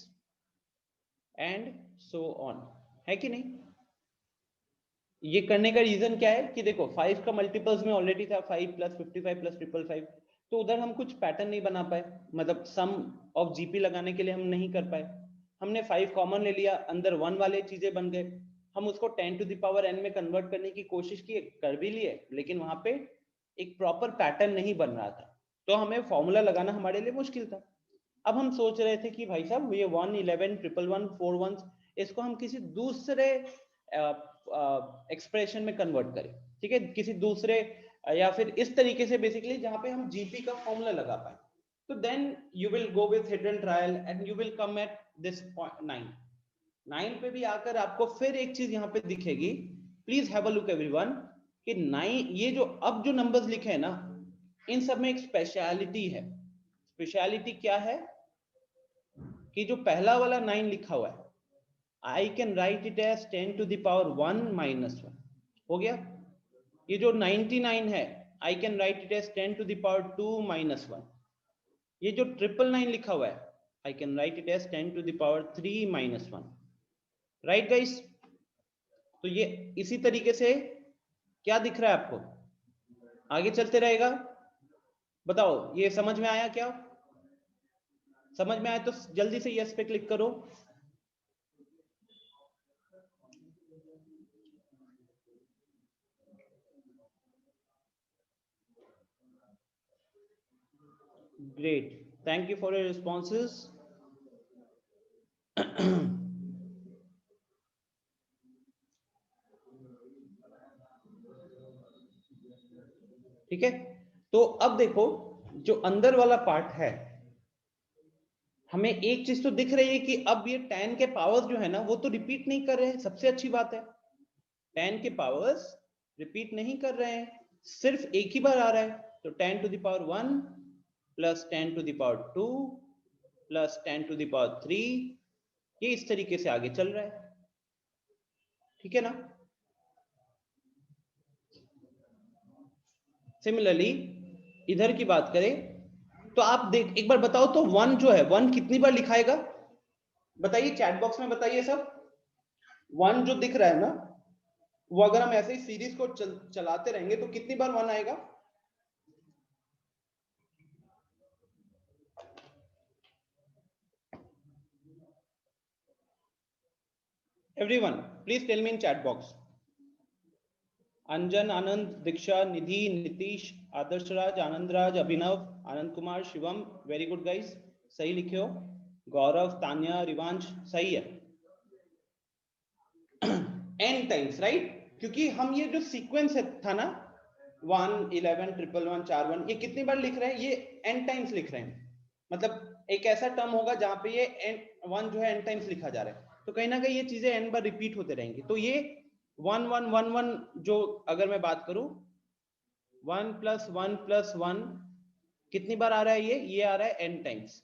and so on, है कि नहीं? ये करने का रीजन क्या है कि देखो 5 का मल्टीपल्स में ऑलरेडी था 5 प्लस 55 प्लस 555, तो उधर हम कुछ पैटर्न नहीं बना पाए, मतलब सम ऑफ जीपी लगाने के लिए हम नहीं कर पाए। हमने 5 कॉमन ले लिया, अंदर 1 वाले चीजें बन गए, हम उसको 10 टू द पावर n में कन्वर्ट करने की कोशिश की, कर भी लिए, लेकिन वहां पे एक प्रॉपर पैटर्न नहीं बन रहा था, तो हमें फॉर्मूला लगाना हमारे लिए मुश्किल था। अब हम सोच रहे थे कि भाई साहब ये 1 11 111 4 1 इसको हम किसी दूसरे एक्सप्रेशन में कन्वर्ट करें, ठीक है, किसी दूसरे या फिर इस तरीके से बेसिकली जहां पे हम जीपी का फॉर्मूला लगा पाए, तो then you will go with hidden trial and you will come at this point 9 पे भी आकर आपको फिर एक चीज यहाँ पे दिखेगी, please have a look everyone, कि 9 ये जो अब जो नंबर्स लिखे हैं ना, इन सब में एक स्पेशलिटी है। स्पेशलिटी क्या है कि जो पहला वाला 9 लिखा हुआ है, I can write it as 10 to the power 1 minus 1, हो गया। ये जो 99 है, I can write it as 10 to the power 2 minus 1। ये जो 999 लिखा हुआ है, I can write it as 10 to the power 3 minus 1, right guys. तो ये इसी तरीके से क्या दिख रहा है आपको, आगे चलते रहेगा। बताओ ये समझ में आया क्या? समझ में आया तो जल्दी से यस पे क्लिक करो। Great, thank you for your responses. ठीक है, तो अब देखो जो अंदर वाला पार्ट है, हमें एक चीज तो दिख रही है कि अब ये 10 के पावर्स जो है ना वो तो रिपीट नहीं कर रहे हैं, सबसे अच्छी बात है। 10 के पावर्स रिपीट नहीं कर रहे हैं, सिर्फ एक ही बार आ रहा है। तो 10 to the power 1 plus 10 to the power 2 plus 10 to the power 3, ये इस तरीके से आगे चल रहा है, ठीक है ना। सिमिलरली इधर की बात करें तो आप देख एक बार बताओ तो 1 जो है 1 कितनी बार लिखाएगा, बताइए चैट बॉक्स में बताइए सब। 1 जो दिख रहा है ना, वो अगर हम ऐसे ही सीरीज को चलाते रहेंगे तो कितनी बार 1 आएगा? Everyone please tell me in chat box. Anjan, Anand, Diksha, Nidhi, Nitish, Adarsh Raj, Anand Raj, Abhinav, Anand Kumar, Shivam, very good guys, सही लिखे हो। गौरव, तान्या, रिवांश, सही है। n टाइम्स, राइट, क्योंकि हम ये जो सीक्वेंस था ना 1 11 111 4 1, ये कितनी बार लिख रहे हैं, ये n टाइम्स लिख रहे हैं। मतलब एक ऐसा टर्म होगा जहां पे ये n1 जो है n टाइम्स लिखा जा रहा है, तो कहीं ना कहीं ये चीजें n बार रिपीट होते रहेंगी। तो ये 1 1 1 1 जो अगर मैं बात करूं 1 प्लस 1 प्लस 1 कितनी बार आ रहा है, ये आ रहा है n टाइम्स,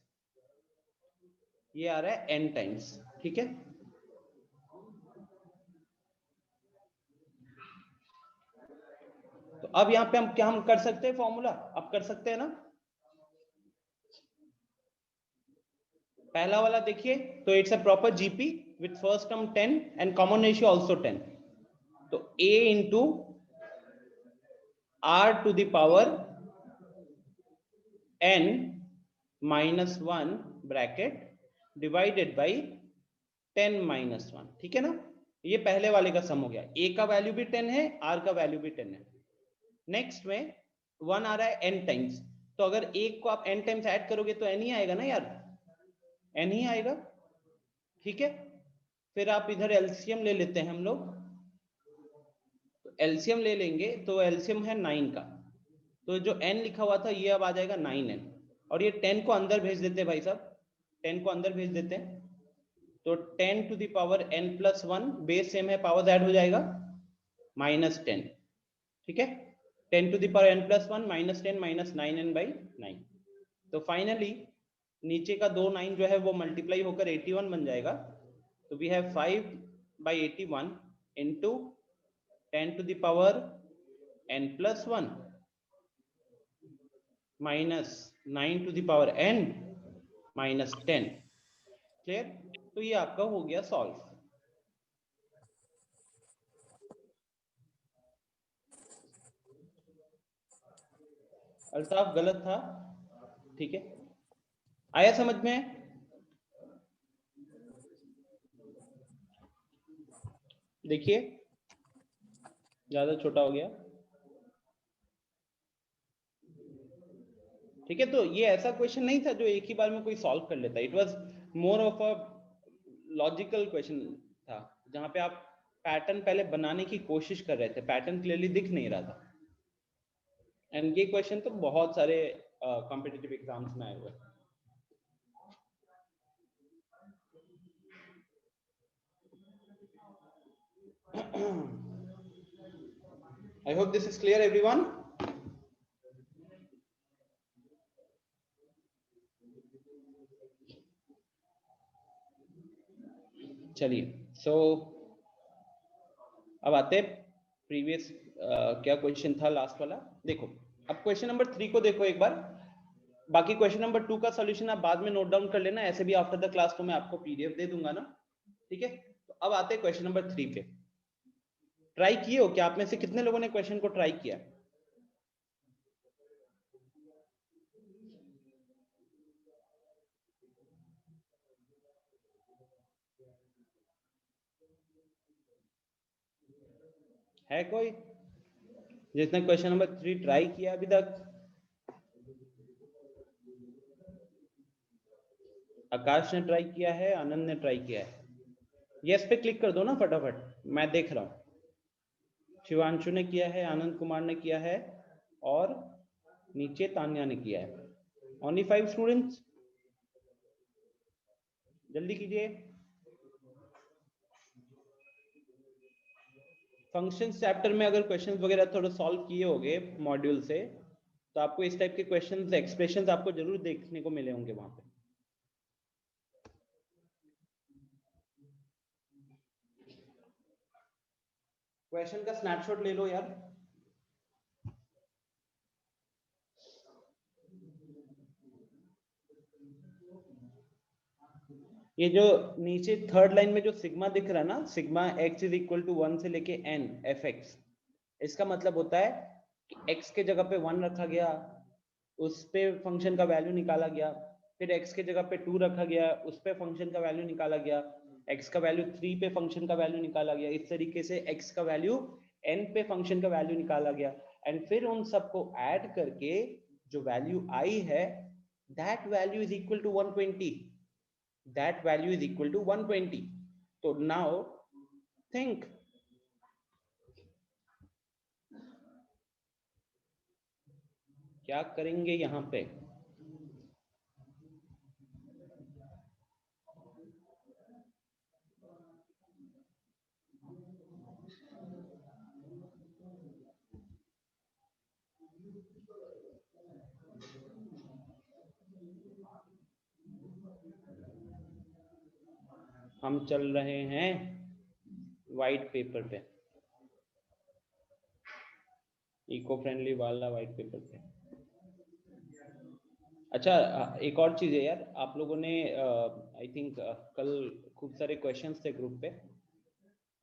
ये आ रहा है n टाइम्स, ठीक है। तो अब यहाँ पे हम क्या हम कर सकते हैं फॉर्मूला, अब कर सकते हैं ना। पहला वाला देखिए, तो it's a proper GP with first term 10 and common ratio also 10। तो a into r to the power n minus 1 bracket divided by 10 minus 1, ठीक है ना। ये पहले वाले का सम हो गया, a का वैल्यू भी 10 है, r का वैल्यू भी 10 है। नेक्स्ट में 1 आ रहा है n टाइम्स, तो अगर एक को आप n टाइम्स ऐड करोगे तो n ही आएगा ना यार, n ही आएगा, ठीक है। फिर आप इधर एलसीएम ले लेते हैं हम लोग, तो एलसीएम ले लेंगे तो एलसीएम है 9 का, तो जो n लिखा हुआ था ये अब आ जाएगा 9n, और ये 10 को अंदर भेज देते हैं भाई साहब, 10 को अंदर भेज देते हैं, तो 10 to the power n plus 1, base same है, पावर ऐड हो जाएगा माइनस 10, ठीक है। 10 to the power n plus 1 minus 10 minus 9n by 9। तो फाइनली नीचे का 2 9 जो है वो मल्टीप्लाई होकर 81 बन जाएगा। तो we have 5 by 81 into 10 to the power n plus 1 minus 9 to the power n minus 10, clear. तो ये आपका हो गया सॉल्व। अल्ताफ गलत था, ठीक है, आया समझ में? देखिए ज्यादा छोटा हो गया, ठीक है। तो ये ऐसा क्वेश्चन नहीं था जो एक ही बार में कोई सॉल्व कर लेता, it was more of a logical question था, जहां पे आप पैटर्न पहले बनाने की कोशिश कर रहे थे, पैटर्न क्लियरली दिख नहीं रहा था। एंड ये क्वेश्चन तो बहुत सारे कॉम्पिटिटिव एग्जाम्स में आए हुए हैं। I hope this is clear, everyone. चलिए, so अब आते हैं प्रीवियस क्या क्वेश्चन था लास्ट वाला। देखो अब क्वेश्चन नंबर 3 को देखो एक बार, बाकी क्वेश्चन नंबर 2 का सॉल्यूशन आप बाद में नोट डाउन कर लेना, ऐसे भी आफ्टर द क्लास तो मैं आपको पीडीएफ दे दूंगा ना, ठीक है। तो अब आते हैं क्वेश्चन नंबर 3 पे। ट्राई किए हो क्या? आप में से कितने लोगों ने क्वेश्चन को ट्राई किया? है कोई जिसने क्वेश्चन नंबर 3 ट्राई किया अभी तक? आकाश ने ट्राई किया है, आनंद ने ट्राई किया है। यस पे क्लिक कर दो ना फटाफट, मैं देख रहा हूं। शिवांशु ने किया है, आनंद कुमार ने किया है, और नीचे तान्या ने किया है। ओनली 5 स्टूडेंट्स, जल्दी कीजिए। फंक्शंस चैप्टर में अगर क्वेश्चंस वगैरह थोड़ा सॉल्व किए होंगे मॉड्यूल से, तो आपको इस टाइप के क्वेश्चंस, एक्सप्रेशंस आपको जरूर देखने को मिले होंगे वहां पे। क्वेश्चन का स्नैपशॉट ले लो यार। ये जो नीचे थर्ड लाइन में जो सिग्मा दिख रहा है ना, sigma x is equal to 1 से लेके n एफ एक्स, इसका मतलब होता है कि x के जगह पे 1 रखा गया, उस पे फंक्शन का वैल्यू निकाला गया, फिर x के जगह पे 2 रखा गया, उस पे फंक्शन का वैल्यू निकाला गया, x का वैल्यू 3 पे फंक्शन का वैल्यू निकाला गया, इस तरीके से x का वैल्यू n पे फंक्शन का वैल्यू निकाला गया, एंड फिर उन सबको ऐड करके जो वैल्यू आई है, that value is equal to 120, that value is equal to 120. So now think, क्या करेंगे यहां पे? हम चल रहे हैं व्हाइट पेपर पे, इको फ्रेंडली वाला व्हाइट पेपर पे। अच्छा, एक और चीज है यार, आप लोगों ने आई थिंक कल खूब सारे क्वेश्चंस थे ग्रुप पे,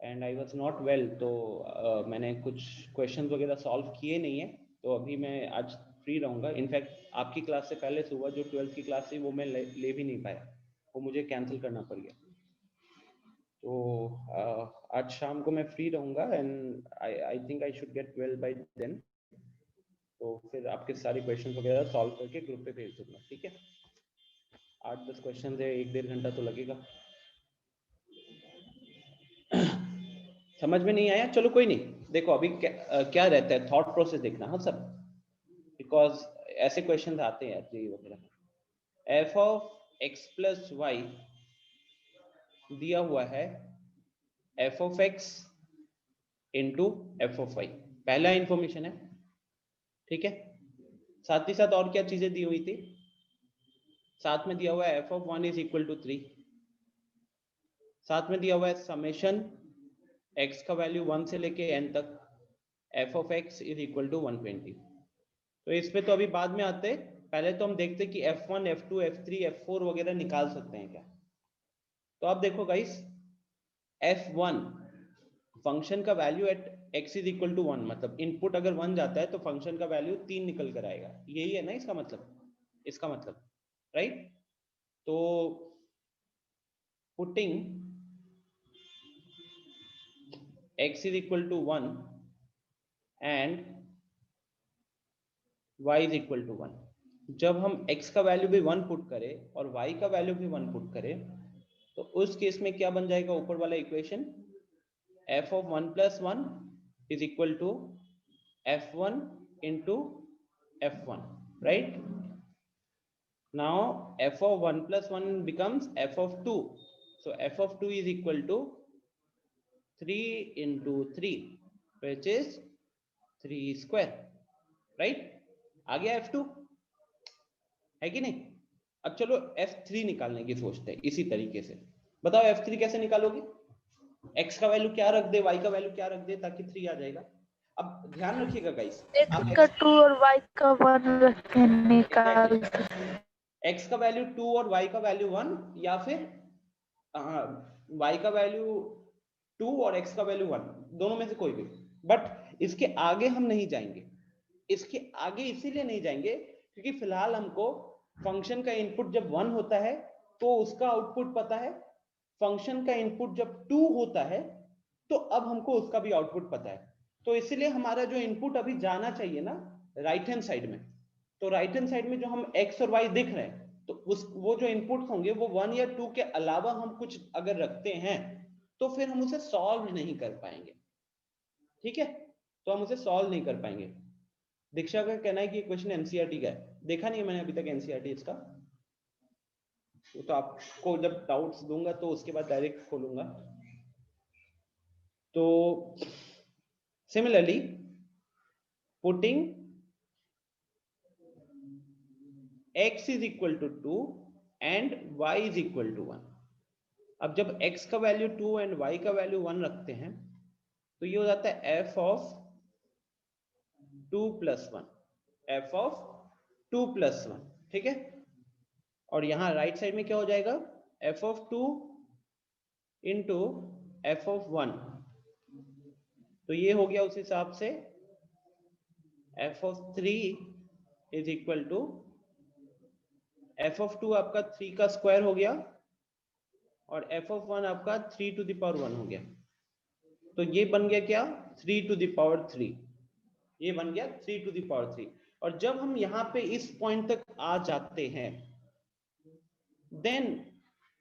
and I was not well, तो मैंने कुछ क्वेश्चंस वगैरह सॉल्व किए नहीं है, तो अभी मैं आज फ्री रहूंगा। इनफैक्ट आपकी क्लास से पहले सुबह जो 12th की क्लास थी वो मैं ले भी नहीं पाया, वो मुझे कैंसिल करना पड़ गया। तो आज शाम को मैं फ्री रहूंगा, and I think I should get well by then, तो फिर आपके सारे क्वेश्चन वगैरह सॉल्व करके ग्रुप पे भेज दूंगा, ठीक है। 8-10 क्वेश्चन है, 1-1.5 घंटा तो लगेगा। समझ में नहीं आया? चलो कोई नहीं, देखो अभी क्या रहता है, थॉट प्रोसेस देखना, हाँ सब, बिकॉज ऐसे क्वेश्चन आते हैं जी वगैरह। F of x plus y दिया हुआ है f of x into f of y, पहला इंफॉर्मेशन है, ठीक है। साथ ही साथ और क्या चीजें दी हुई थी? साथ में दिया हुआ है f of 1 is equal to 3, साथ में दिया हुआ है समेशन x का वैल्यू 1 से लेके n तक f of x is equal to 120। तो इस पे तो अभी बाद में आते, पहले तो हम देखते कि f1, f2, f3, f4 वगैरह निकाल सकते हैं क्या। तो आप देखो गाइस, f1 फंक्शन का value at x is equal to 1, मतलब इनपुट अगर 1 जाता है तो फंक्शन का वैल्यू 3 निकल कर आएगा, यही है ना इसका मतलब, राइट। तो putting x is equal to 1 and y is equal to 1, जब हम x का वैल्यू भी 1 पुट करें और y का वैल्यू भी 1 पुट करें, तो उस केस में क्या बन जाएगा ऊपर वाला equation? f of 1 plus 1 is equal to f1 into f1, right? Now f of 1 plus 1 becomes f of 2, so f of 2 is equal to 3 into 3, which is 3 square, right? आ गया f2 है कि नहीं? अब चलो f3 निकालने की सोचते हैं इसी तरीके से। बताओ f3 कैसे निकालोगे? x का वैल्यू क्या रख दे, y का वैल्यू क्या रख दे ताकि 3 आ जाएगा। अब ध्यान रखिएगा गाइस, x का 2 और y का 1 रख के निकाल x का वैल्यू 2 और y का वैल्यू 1, या फिर y का वैल्यू 2 और x का वैल्यू 1, दोनों में से कोई भी। बट इसके आगे हम नहीं जाएंगे, इसके आगे इसीलिए नहीं जाएंगे क्योंकि फिलहाल हमको फंक्शन का इनपुट जब 1 होता है तो उसका आउटपुट पता है, फंक्शन का इनपुट जब 2 होता है तो अब हमको उसका भी आउटपुट पता है। तो इसलिए हमारा जो इनपुट अभी जाना चाहिए ना राइट हैंड साइड में, तो राइट हैंड साइड में जो हम x और y दिख रहे हैं तो वो जो इनपुट होंगे वो 1 या 2 के अलावा हम कुछ अगर रखते हैं तो फिर हम उसे सॉल्व नहीं कर पाएंगे, ठीक है? तो हम उसे सॉल्व नहीं कर पाएंगे। दीक्षा का कहना है कि क्वेश्चन एनसीईआरटी का है, देखा नहीं है मैंने अभी तक एनसीईआरटी इसका, तो आपको जब डाउट्स दूंगा तो उसके बाद डायरेक्ट खोलूंगा। तो similarly putting x is equal to 2 and y is equal to 1, अब जब x का वैल्यू 2 एंड y का वैल्यू 1 रखते हैं तो ये हो जाता है f of 2 plus 1, f of 2 plus 1, ठीक है? और यहां राइट साइड में क्या हो जाएगा, f of 2 into f of 1, तो ये हो गया उस हिसाब से f of 3 is equal to f of 2 आपका 3 का स्क्वायर हो गया और f of 1 आपका 3 to the power 1 हो गया, तो ये बन गया क्या, 3 to the power 3, ये बन गया 3 to the power 3। और जब हम यहाँ पे इस पॉइंट तक आ जाते हैं देन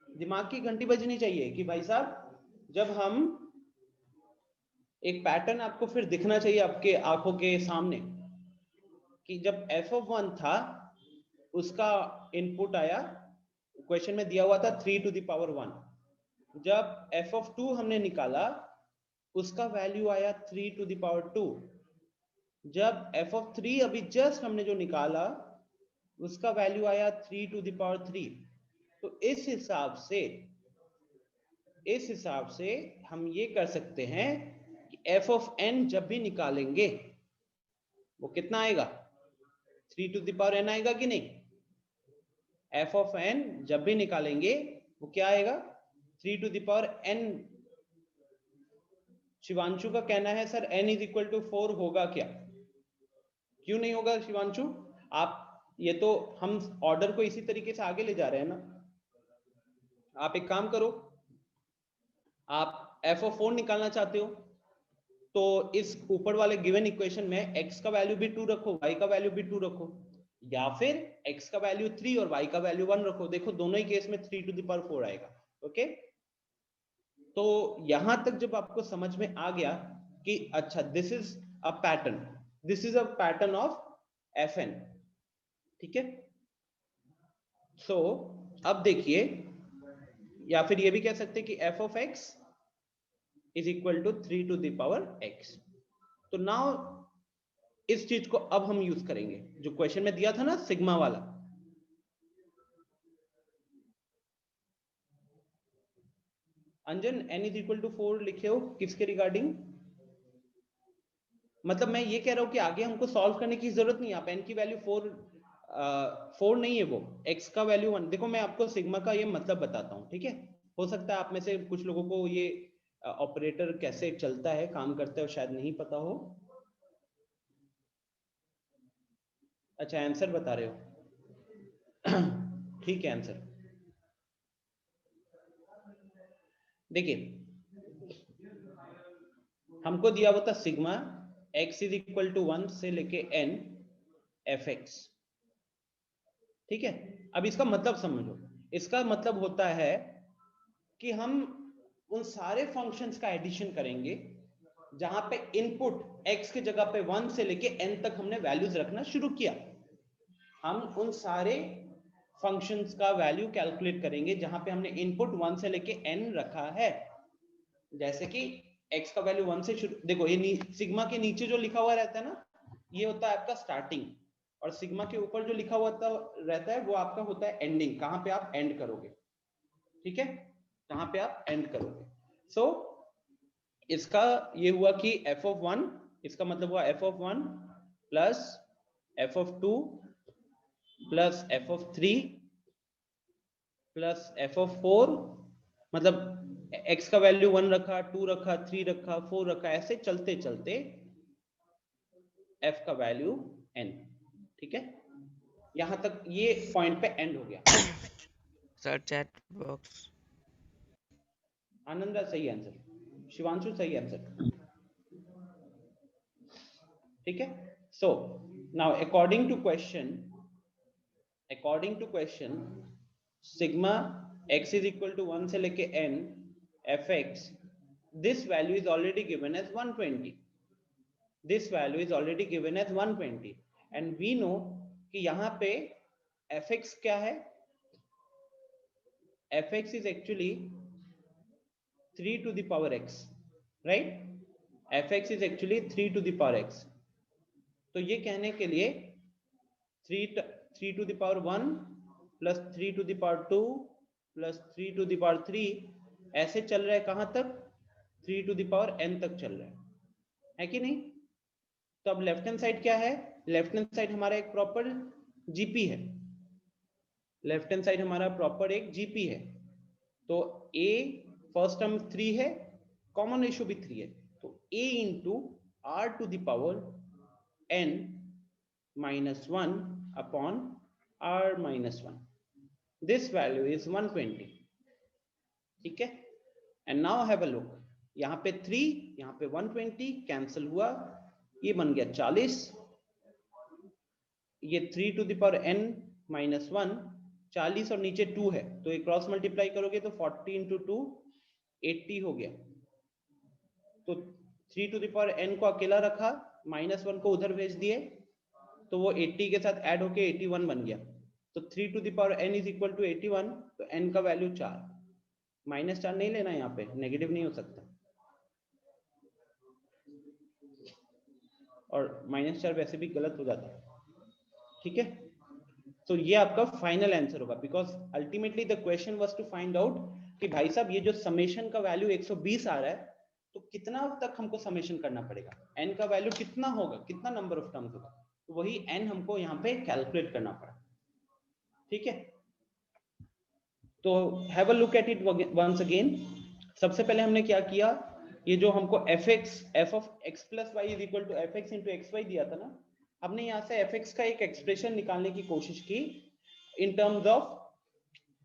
दिमाग की घंटी बजनी चाहिए कि भाई साहब जब हम एक पैटर्न आपको फिर दिखना चाहिए आपके आंखों के सामने कि जब f of 1 था उसका इनपुट आया, क्वेश्चन में दिया हुआ था 3 to the power 1, जब f of 2 हमने निकाला उसका वैल्यू आया 3 to the power 2, जब f of 3 अभी जस्ट हमने जो निकाला उसका वैल्यू आया 3 to the power 3। तो इस हिसाब से हम ये कर सकते हैं कि f of n जब भी निकालेंगे वो कितना आएगा, 3 to the power n आएगा कि नहीं? f of n जब भी निकालेंगे वो क्या आएगा, 3 to the power n। Shivanshu का कहना है sir n is equal to 4 होगा क्या? क्यों नहीं होगा शिवांशु? आप ये तो हम ऑर्डर को इसी तरीके से आगे ले जा रहे हैं ना। आप एक काम करो, आप f of 4 निकालना चाहते हो तो इस ऊपर वाले गिवन इक्वेशन में x का वैल्यू भी 2 रखो, y का वैल्यू भी 2 रखो, या फिर x का वैल्यू 3 और y का वैल्यू 1 रखो। देखो दोनों ही केस में 3 to the power 4 आएगा, ओके? तो यहां तक जब आपको समझ में आ गया कि अच्छा this is a pattern of fn, ठीक है? सो अब देखिए, या फिर ये भी कह सकते हैं कि f of x is equal to 3 to the power x। तो नाउ इस चीज को अब हम यूज करेंगे जो क्वेश्चन में दिया था ना सिग्मा वाला। अंजन n is equal to 4 लिखे हो किसके रिगार्डिंग? मतलब मैं ये कह रहा हूं कि आगे हमको सॉल्व करने की जरूरत नहीं है, आप n की वैल्यू 4 नहीं है, वो x का वैल्यू 1। देखो मैं आपको सिग्मा का ये मतलब बताता हूं, ठीक है? हो सकता है आप में से कुछ लोगों को ये ऑपरेटर कैसे चलता है, काम करता है, शायद नहीं पता हो। अच्छा आंसर बता रहे हो ठीक है आंसर। देखिए हमको दिया हुआ था sigma x is equal to 1 से लेके n fx, ठीक है? अब इसका मतलब समझो, इसका मतलब होता है कि हम उन सारे फंक्शंस का एडिशन करेंगे जहां पे इनपुट x की जगह पे 1 से लेके n तक हमने वैल्यूज रखना शुरू किया। हम उन सारे फंक्शंस का वैल्यू कैलकुलेट करेंगे जहां पे हमने इनपुट 1 से लेके n रखा है। जैसे कि x का वैल्यू 1 से शुरू, देखो ये सिग्मा के नीचे जो लिखा हुआ रहता है ना, ये होता है आपका स्टार्टिंग, और सिग्मा के ऊपर जो लिखा हुआ रहता है वो आपका होता है एंडिंग, कहां पे आप एंड करोगे। ठीक है, कहां पे आप एंड करोगे। सो इसका ये हुआ कि f(1), इसका मतलब हुआ f(1) plus f(2) plus f(3) plus f(4), मतलब x का वैल्यू 1 रखा, 2 रखा, 3 रखा, 4 रखा, ऐसे चलते चलते f का वैल्यू n। ठीक है, यहां तक ये पॉइंट पे एंड हो गया। सर चैट बॉक्स आनंदा सही आंसर, शिवांशु सही आंसर। ठीक है, so now according to question sigma x is equal to 1 से लेके n fx, this value is already given as 120, this value is already given as 120, and we know कि यहाँ पे fx क्या है, fx is actually 3 to the power x, right? fx is actually 3 to the power x। तो ये कहने के लिए 3 to the power 1 plus 3 to the power 2 plus 3 to the power 3 ऐसे चल रहा है, कहां तक, 3 to the power n तक चल रहा है कि नहीं। तो अब लेफ्ट हैंड साइड क्या है, लेफ्ट हैंड साइड हमारा एक प्रॉपर जीपी है, लेफ्ट हैंड साइड हमारा प्रॉपर एक जीपी है। तो a फर्स्ट टर्म 3 है, कॉमन रेशियो भी 3 है, तो a into r to the power n minus 1 upon r minus 1, this value is 120। ठीक है, and now have a look, यहाँ पे 3, यहाँ पे 120 कैंसिल हुआ, ये बन गया 40, ये 3 to the power n minus 1, 40 और नीचे 2 है, तो ये क्रॉस मल्टीप्लाई करोगे तो 40 into 2 80 हो गया। तो 3 to the power n को अकेला रखा, माइनस 1 को उधर भेज दिए, तो वो 80 के साथ ऐड होके 81 बन गया। तो 3 to the power n is equal to 81, तो n का वैल्यू 4, माइनस 4 नहीं लेना, यहाँ पे नेगेटिव नहीं हो सकता, और माइनस 4 वैसे भी गलत हो जाता है। ठीक है, तो ये आपका फाइनल आंसर होगा, because ultimately the question was to find out कि भाई साहब ये जो समेशन का वैल्यू 120 आ रहा है, तो कितना तक हमको समेशन करना पड़ेगा, n का वैल्यू कितना होगा, कितना नंबर ऑफ टर्म्स होगा, तो वही n हमको यहाँ पे कैलकुलेट करना पड़ा। ठीक है, तो have a look at it once again. सबसे पहले हमने क्या किया, ये जो हमको f of x plus y is equal to fx into xy दिया था ना, हमने यहाँ से fx का एक एक्सप्रेशन निकालने की कोशिश की in terms of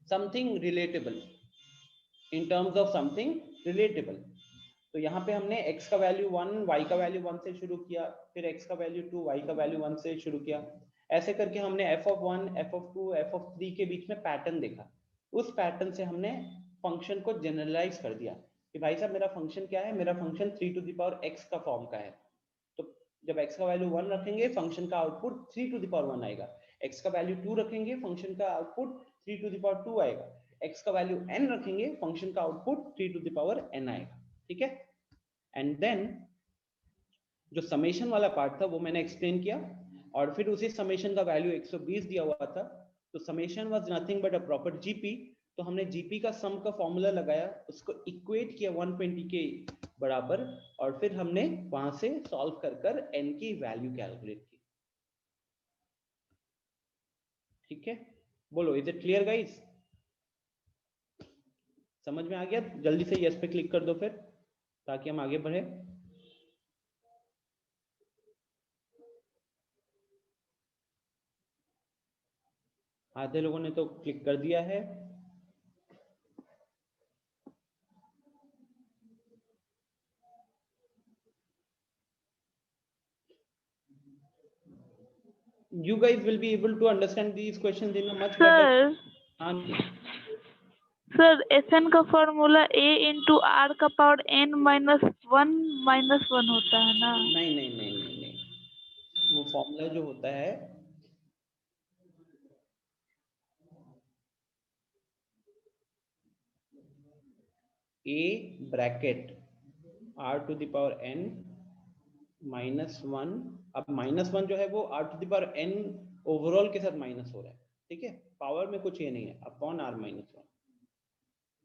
something relatable, in terms of something relatable. तो यहाँ पे हमने x का वैल्यू 1, y का वैल्यू 1 से शुरू किया, फिर x का वैल्यू 2, y का वैल्यू 1 से शुरू किया, ऐसे करके हमने f of 1, f of 2, f of 3 के बीच में पैटर्न देखा। उस पैटर्न से हमने फंक्शन को जनरलाइज कर दिया कि भाई साहब मेरा फंक्शन क्या है, मेरा function 3 to the power x का फॉर्म का है। तो जब x का वैल्यू 1 रखेंगे, फंक्शन का आउटपुट 3 to the power 1 आएगा, x का वैल्यू 2 रखेंगे, फंक्शन का आउटपुट 3 to the power 2 आएगा, x का वैल्यू n रखेंगे, फंक्शन का output 3 to the power n आएगा। ठीक है, एंड देन जो समेशन वाला पार्ट था वो मैंने एक्सप्लेन किया, और फिर उसी समेशन का वैल्यू 120 दिया हुआ था, तो summation was nothing but a proper GP. तो हमने जीपी का सम का फॉर्मूला लगाया, उसको इक्वेट किया 120 के बराबर, और फिर हमने वहां से सॉल्व कर कर n की वैल्यू कैलकुलेट की। ठीक है, बोलो इज इट क्लियर गाइस, समझ में आ गया? जल्दी से यस पे क्लिक कर दो फिर, ताकि हम आगे बढ़े। आधे लोगों ने तो क्लिक कर दिया है। You guys will be able to understand these questions in a much better. Sir, हाँ जी, सर Sn का फॉर्मूला a इंटू आर का पावर n -1 होता है ना? नहीं नहीं नहीं नहीं नहीं, वो फॉर्मूला जो होता है a bracket r to the power n -1। अब -1 जो है वो r to the power n overall के साथ माइनस हो रहा है, ठीक है, पावर में कुछ ये नहीं है, अपॉन r -1,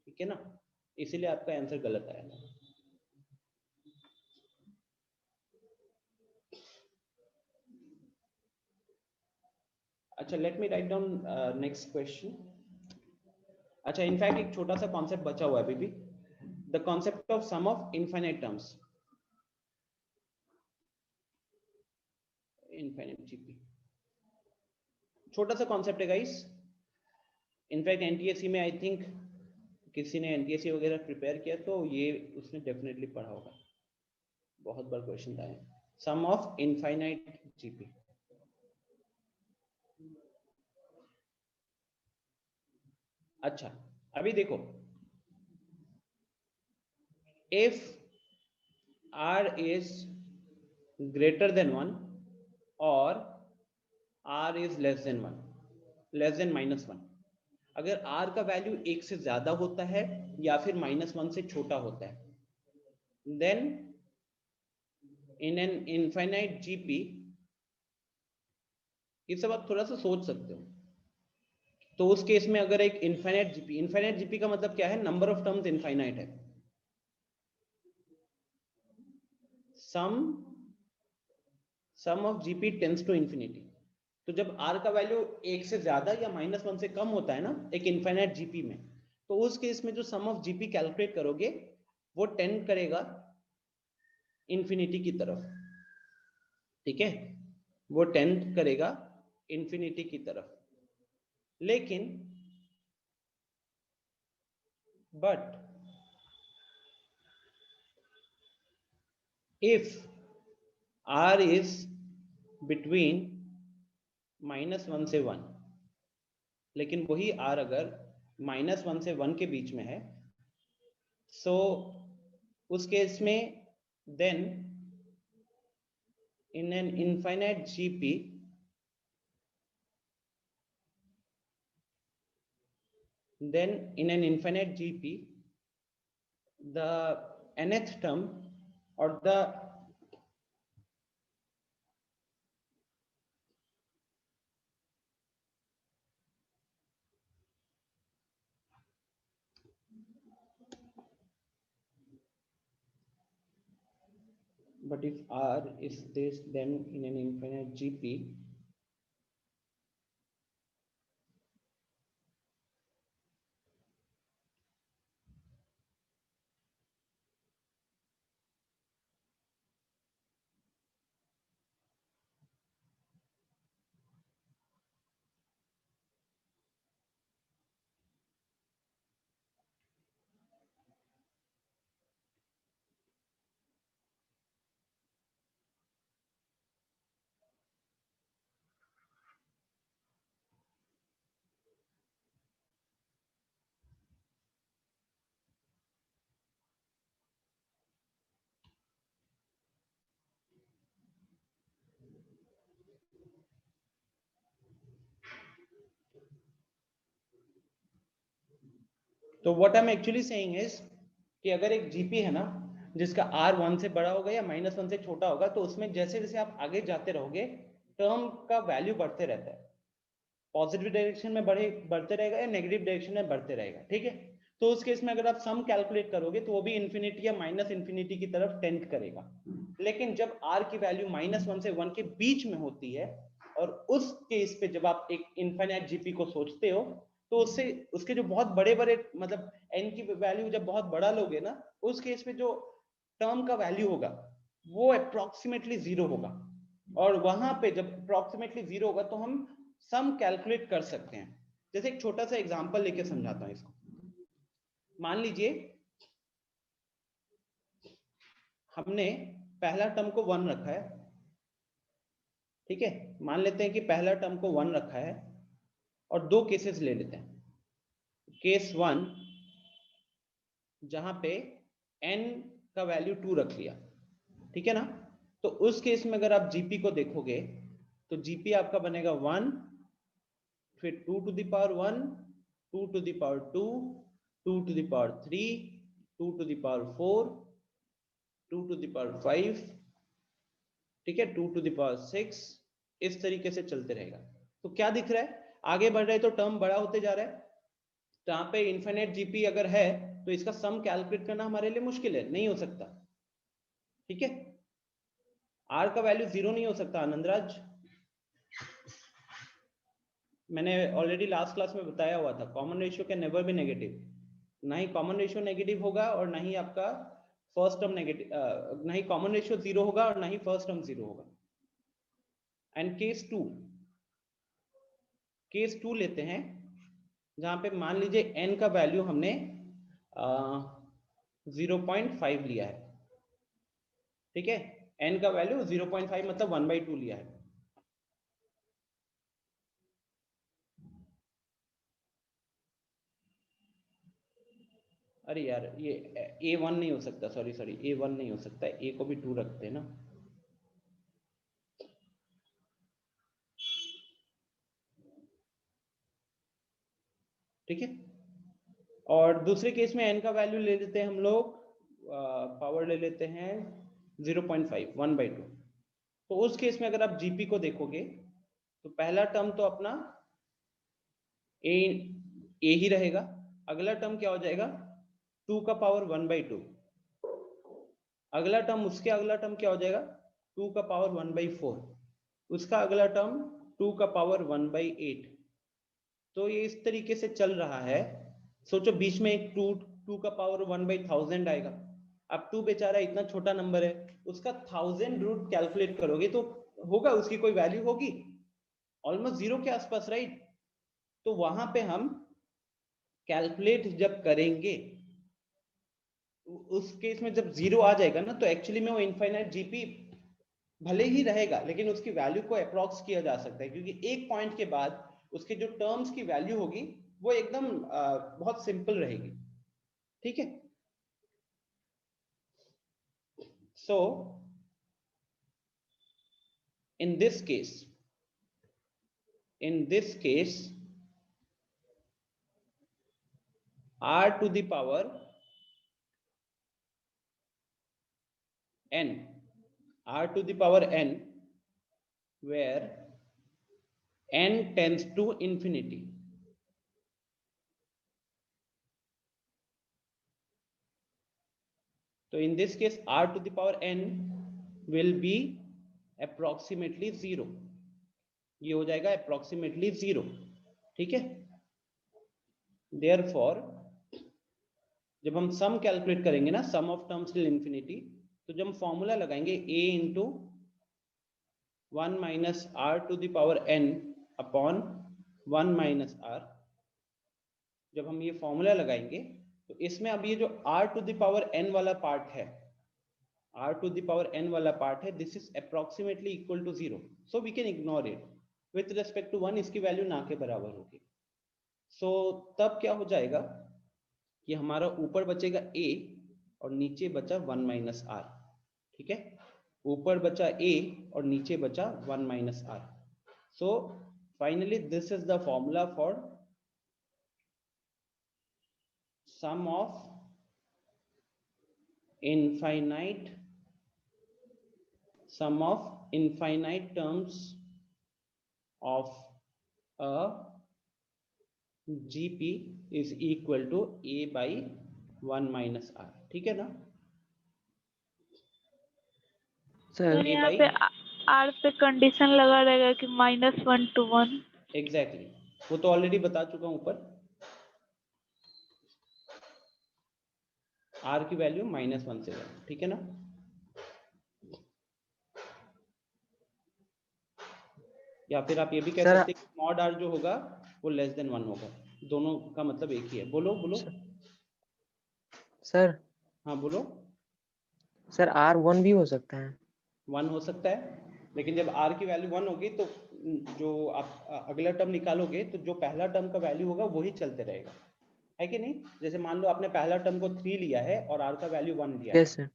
ठीक है ना, इसीलिए आपका आंसर गलत आया। अच्छा, let me write down next question. अच्छा, इनफैक्ट एक छोटा सा कॉन्सेप्ट बचा हुआ है अभी भी, the concept of sum of infinite terms, infinite GP, छोटा सा कॉन्सेप्ट है गाइस। इनफैक्ट एनटीएससी में आई थिंक किसी ने एनटीएससी वगैरह प्रिपेयर किया तो ये उसने डेफिनेटली पढ़ा होगा, बहुत बार क्वेश्चन आए, सम ऑफ इनफाइनाइट जीपी। अच्छा, अभी देखो, if r is greater than 1 और r is less than 1, less than -1, अगर r का वैल्यू 1 से ज्यादा होता है या फिर -1 से छोटा होता है, then in an infinite GP, ये सब आप थोड़ा सा सोच सकते हो। तो उस केस में अगर एक इनफाइनाइट जीपी का मतलब क्या है, नंबर ऑफ टर्म्स इनफाइनाइट है, sum of GP tends to infinity. तो जब r का वैल्यू 1 से ज्यादा या -1 से कम होता है ना एक इनफाइनाइट जीपी में, तो उस केस में जो सम ऑफ जीपी कैलकुलेट करोगे वो टेंड करेगा इंफिनिटी की तरफ, ठीक है, वो टेंड करेगा इंफिनिटी की तरफ। लेकिन but if r is between -1 से 1, लेकिन वही r अगर -1 से 1 के बीच में है, सो उस केस में then in an infinite GP, the nth term or the but if r is this, then in an infinite GP तो what I am actually saying is कि अगर एक जीपी है ना जिसका r 1 से बड़ा होगा या -1 से छोटा होगा, तो उसमें जैसे जैसे आप आगे जाते रहोगे टर्म का वैल्यू बढ़ते रहता है, पॉजिटिव डायरेक्शन में बढ़ते रहेगा या नेगेटिव डायरेक्शन में बढ़ते रहेगा, ठीक है। तो उस केस में अगर आप सम कैलकुलेट करोगे तो वो भी इंफिनिटी या माइनस इंफिनिटी की तरफ टेंड करेगा। लेकिन जब r की वैल्यू -1 से 1 के बीच में होती है और उस केस पे जब आप एक इनफाइनाइट जीपी को सोचते हो, तो उससे उसके जो बहुत बड़े बड़े मतलब n की वैल्यू जब बहुत बड़ा लोगे ना, उस केस में जो टर्म का वैल्यू होगा वो अप्रोक्सीमेटली 0 होगा, और वहां पे जब अप्रोक्सीमेटली 0 होगा तो हम सम कैलकुलेट कर सकते हैं। जैसे एक छोटा सा एग्जांपल लेके समझाता हूं इसको। मान लीजिए हमने पहला टर्म को 1 रखा है, ठीक है, मान लेते हैं कि पहला टर्म को 1 रखा है और दो केसेस ले लेते हैं। केस 1, जहां पे n का वैल्यू 2 रख लिया, ठीक है ना। तो उस केस में अगर आप जीपी को देखोगे तो जीपी आपका बनेगा 1, फिर 2 to the power 1, 2 to the power 2, 2 to the power 3, 2 to the power 4, 2 to the power 5, ठीक है, 2 टू द पावर 6, इस तरीके से चलते रहेगा। तो क्या दिख रहा है, आगे बढ़ रहे तो टर्म बड़ा होते जा रहा है। तो यहाँ पे इन्फिनिट जीपी अगर है तो इसका सम कैलकुलेट करना हमारे लिए मुश्किल है, नहीं हो सकता, ठीक है। आर का वैल्यू 0 नहीं हो सकता आनंदराज, मैंने ऑलरेडी लास्ट क्लास में बताया हुआ था। Common ratio can never be negative, ना ही कॉमन रेशियो नेगेटिव होगा और ना ही आपका फर्स्ट टर्म नेगेटिव, ना ही कॉमन रेशियो 0 होगा और ना ही फर्स्ट टर्म 0 होगा। एंड केस 2 लेते हैं, जहां पे मान लीजिए n का वैल्यू हमने 0.5 लिया है, ठीक है, n का वैल्यू 0.5 मतलब 1/2 लिया है। अरे यार ये a1 नहीं हो सकता, सॉरी a1 नहीं हो सकता, a को भी 2 रखते हैं ना। ठीक है, और दूसरे केस में n का वैल्यू ले लेते हैं हम लोग, पावर ले लेते हैं 0.5, 1/2। तो उस केस में अगर आप जीपी को देखोगे तो पहला टर्म तो अपना ए ही रहेगा, अगला टर्म क्या हो जाएगा 2 का पावर 1/2, अगला टर्म उसके अगला टर्म क्या हो जाएगा 2 का पावर 1/4, उसका अगला टर्म 2 का पावर 1/8। तो ये इस तरीके से चल रहा है। सोचो बीच में एक 2 का पावर 1/1000 आएगा। अब 2 बेचारा इतना छोटा नंबर है, उसका 1000 रूट कैलकुलेट करोगे तो होगा, उसकी कोई वैल्यू होगी ऑलमोस्ट 0 के आसपास, राइट। तो वहां पे हम कैलकुलेट जब करेंगे उस केस में जब 0 आ जाएगा ना, तो एक्चुअली में वो इनफाइनाइट जीपी भले ही रहेगा लेकिन उसकी वैल्यू को अप्रॉक्स किया जा सकता है, क्योंकि एक पॉइंट के बाद उसके जो टर्म्स की वैल्यू होगी वो एकदम बहुत सिंपल रहेगी, ठीक है। सो in this case r to the power n, where n tends to infinity, so in this case r to the power n will be approximately 0, ये हो जाएगा approximately 0, ठीक है। Therefore जब हम सम कैलकुलेट करेंगे ना, sum of terms till infinity, तो जब हम फॉर्मूला लगाएंगे a into 1 minus r to the power n upon 1 minus r, जब हम ये फॉर्मूला लगाएंगे तो इसमें अब ये जो r to the power n वाला पार्ट है, r to the power n वाला पार्ट है, this is approximately equal to 0, so we can ignore it. With respect to 1 इसकी वैल्यू ना के बराबर होगी। सो तब क्या हो जाएगा कि हमारा ऊपर बचेगा a और नीचे बचा 1 माइनस r, ठीक है, ऊपर बचा a और नीचे बचा 1 minus r। So finally this is the formula for sum of infinite terms of a GP is equal to a by 1 minus r, ठीक है ना। सर यहाँ पे आर पे कंडीशन लगा रहेगा कि -1 to 1। एग्जैक्टली, वो तो ऑलरेडी बता चुका हूं ऊपर, r की वैल्यू -1 से जाए, ठीक है ना। या फिर आप ये भी कह सकते हैं कि मॉड r जो होगा वो लेस देन 1 होगा, दोनों का मतलब एक ही है। बोलो सर। हाँ बोलो। सर R1 भी हो सकता है। 1 हो सकता है, लेकिन जब r की वैल्यू 1 होगी तो जो आप अगला टर्म निकालोगे तो जो पहला टर्म का वैल्यू होगा वही चलते रहेगा, है कि नहीं? जैसे मान लो आपने पहला टर्म को 3 लिया है और r का वैल्यू 1 लिया है, यस सर।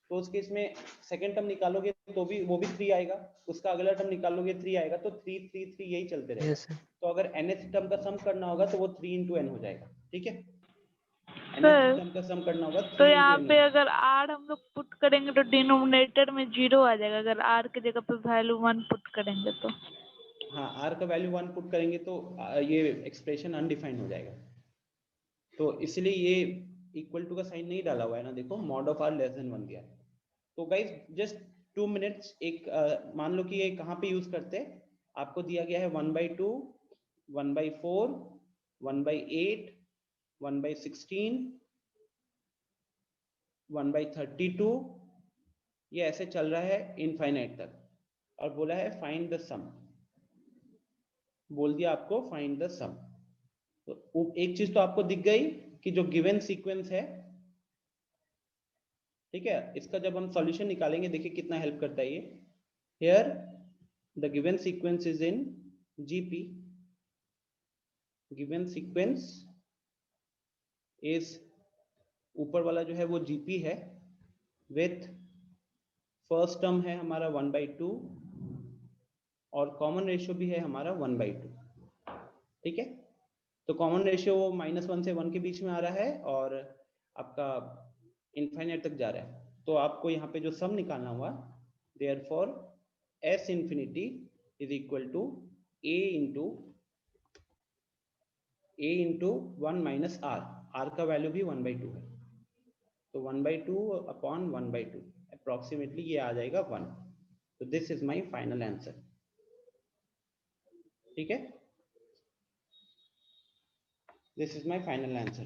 तो उस केस में सेकंड टर्म निकालोगे तो भी वो भी 3 आएगा, उसका अगला टर्म निकालोगे 3 आएगा, तो 3 3 3 यही चलते रहेगा। Yes sir. तो अगर nth टर्म का सम करना होगा तो वो 3 into n हो जाएगा, ठीक है? nth सर टर्म का सम करना होगा तो 3 यहाँ into n पे होगा। अगर r हम लोग पुट करेंगे तो डिनोमिनेटर में 0 आ जाएगा, अगर r की जगह पे वैल्यू 1 पुट करेंगे तो। हाँ, r का वैल्यू 1 पुट करेंगे तो ये एक्सप्रेशन अनडिफाइंड हो जाएगा। तो इसलिए ये इक्वल टू का साइन नहीं डाला हुआ है ना, देखो mod of r less than 1 दिया है। तो गाइस जस्ट 2 मिनट्स, एक मान लो कि ये कहाँ पे यूज करते हैं, आपको दिया गया है 1/2, 1/4, 1/8, 1/16, 1/32, ये ऐसे चल रहा है इनफाइनाइट तक, और बोला है फाइंड द सम, बोल दिया आपको फाइंड द सम। तो एक चीज तो आपको दिख गई कि जो गिवन सीक्वेंस है, ठीक है, इसका जब हम सॉल्यूशन निकालेंगे देखिए कितना हेल्प करता है ये। Here the given sequence is in GP, given sequence is, ऊपर वाला जो है वो जीपी है, विथ फर्स्ट टर्म है हमारा 1/2 और कॉमन रेशियो भी है हमारा 1/2, ठीक है? तो कॉमन रेशियो -1 से 1 के बीच में आ रहा है और आपका इनफाइनाइट तक जा रहा है। तो आपको यहाँ पे जो सम निकालना हुआ, therefore s infinity is equal to a into 1 minus r, r का वैल्यू भी 1/2 है, तो 1/2 अपॉन 1/2 अप्रोक्सीमेटली ये आ जाएगा 1। तो this is my final answer, ठीक है? This is my final answer.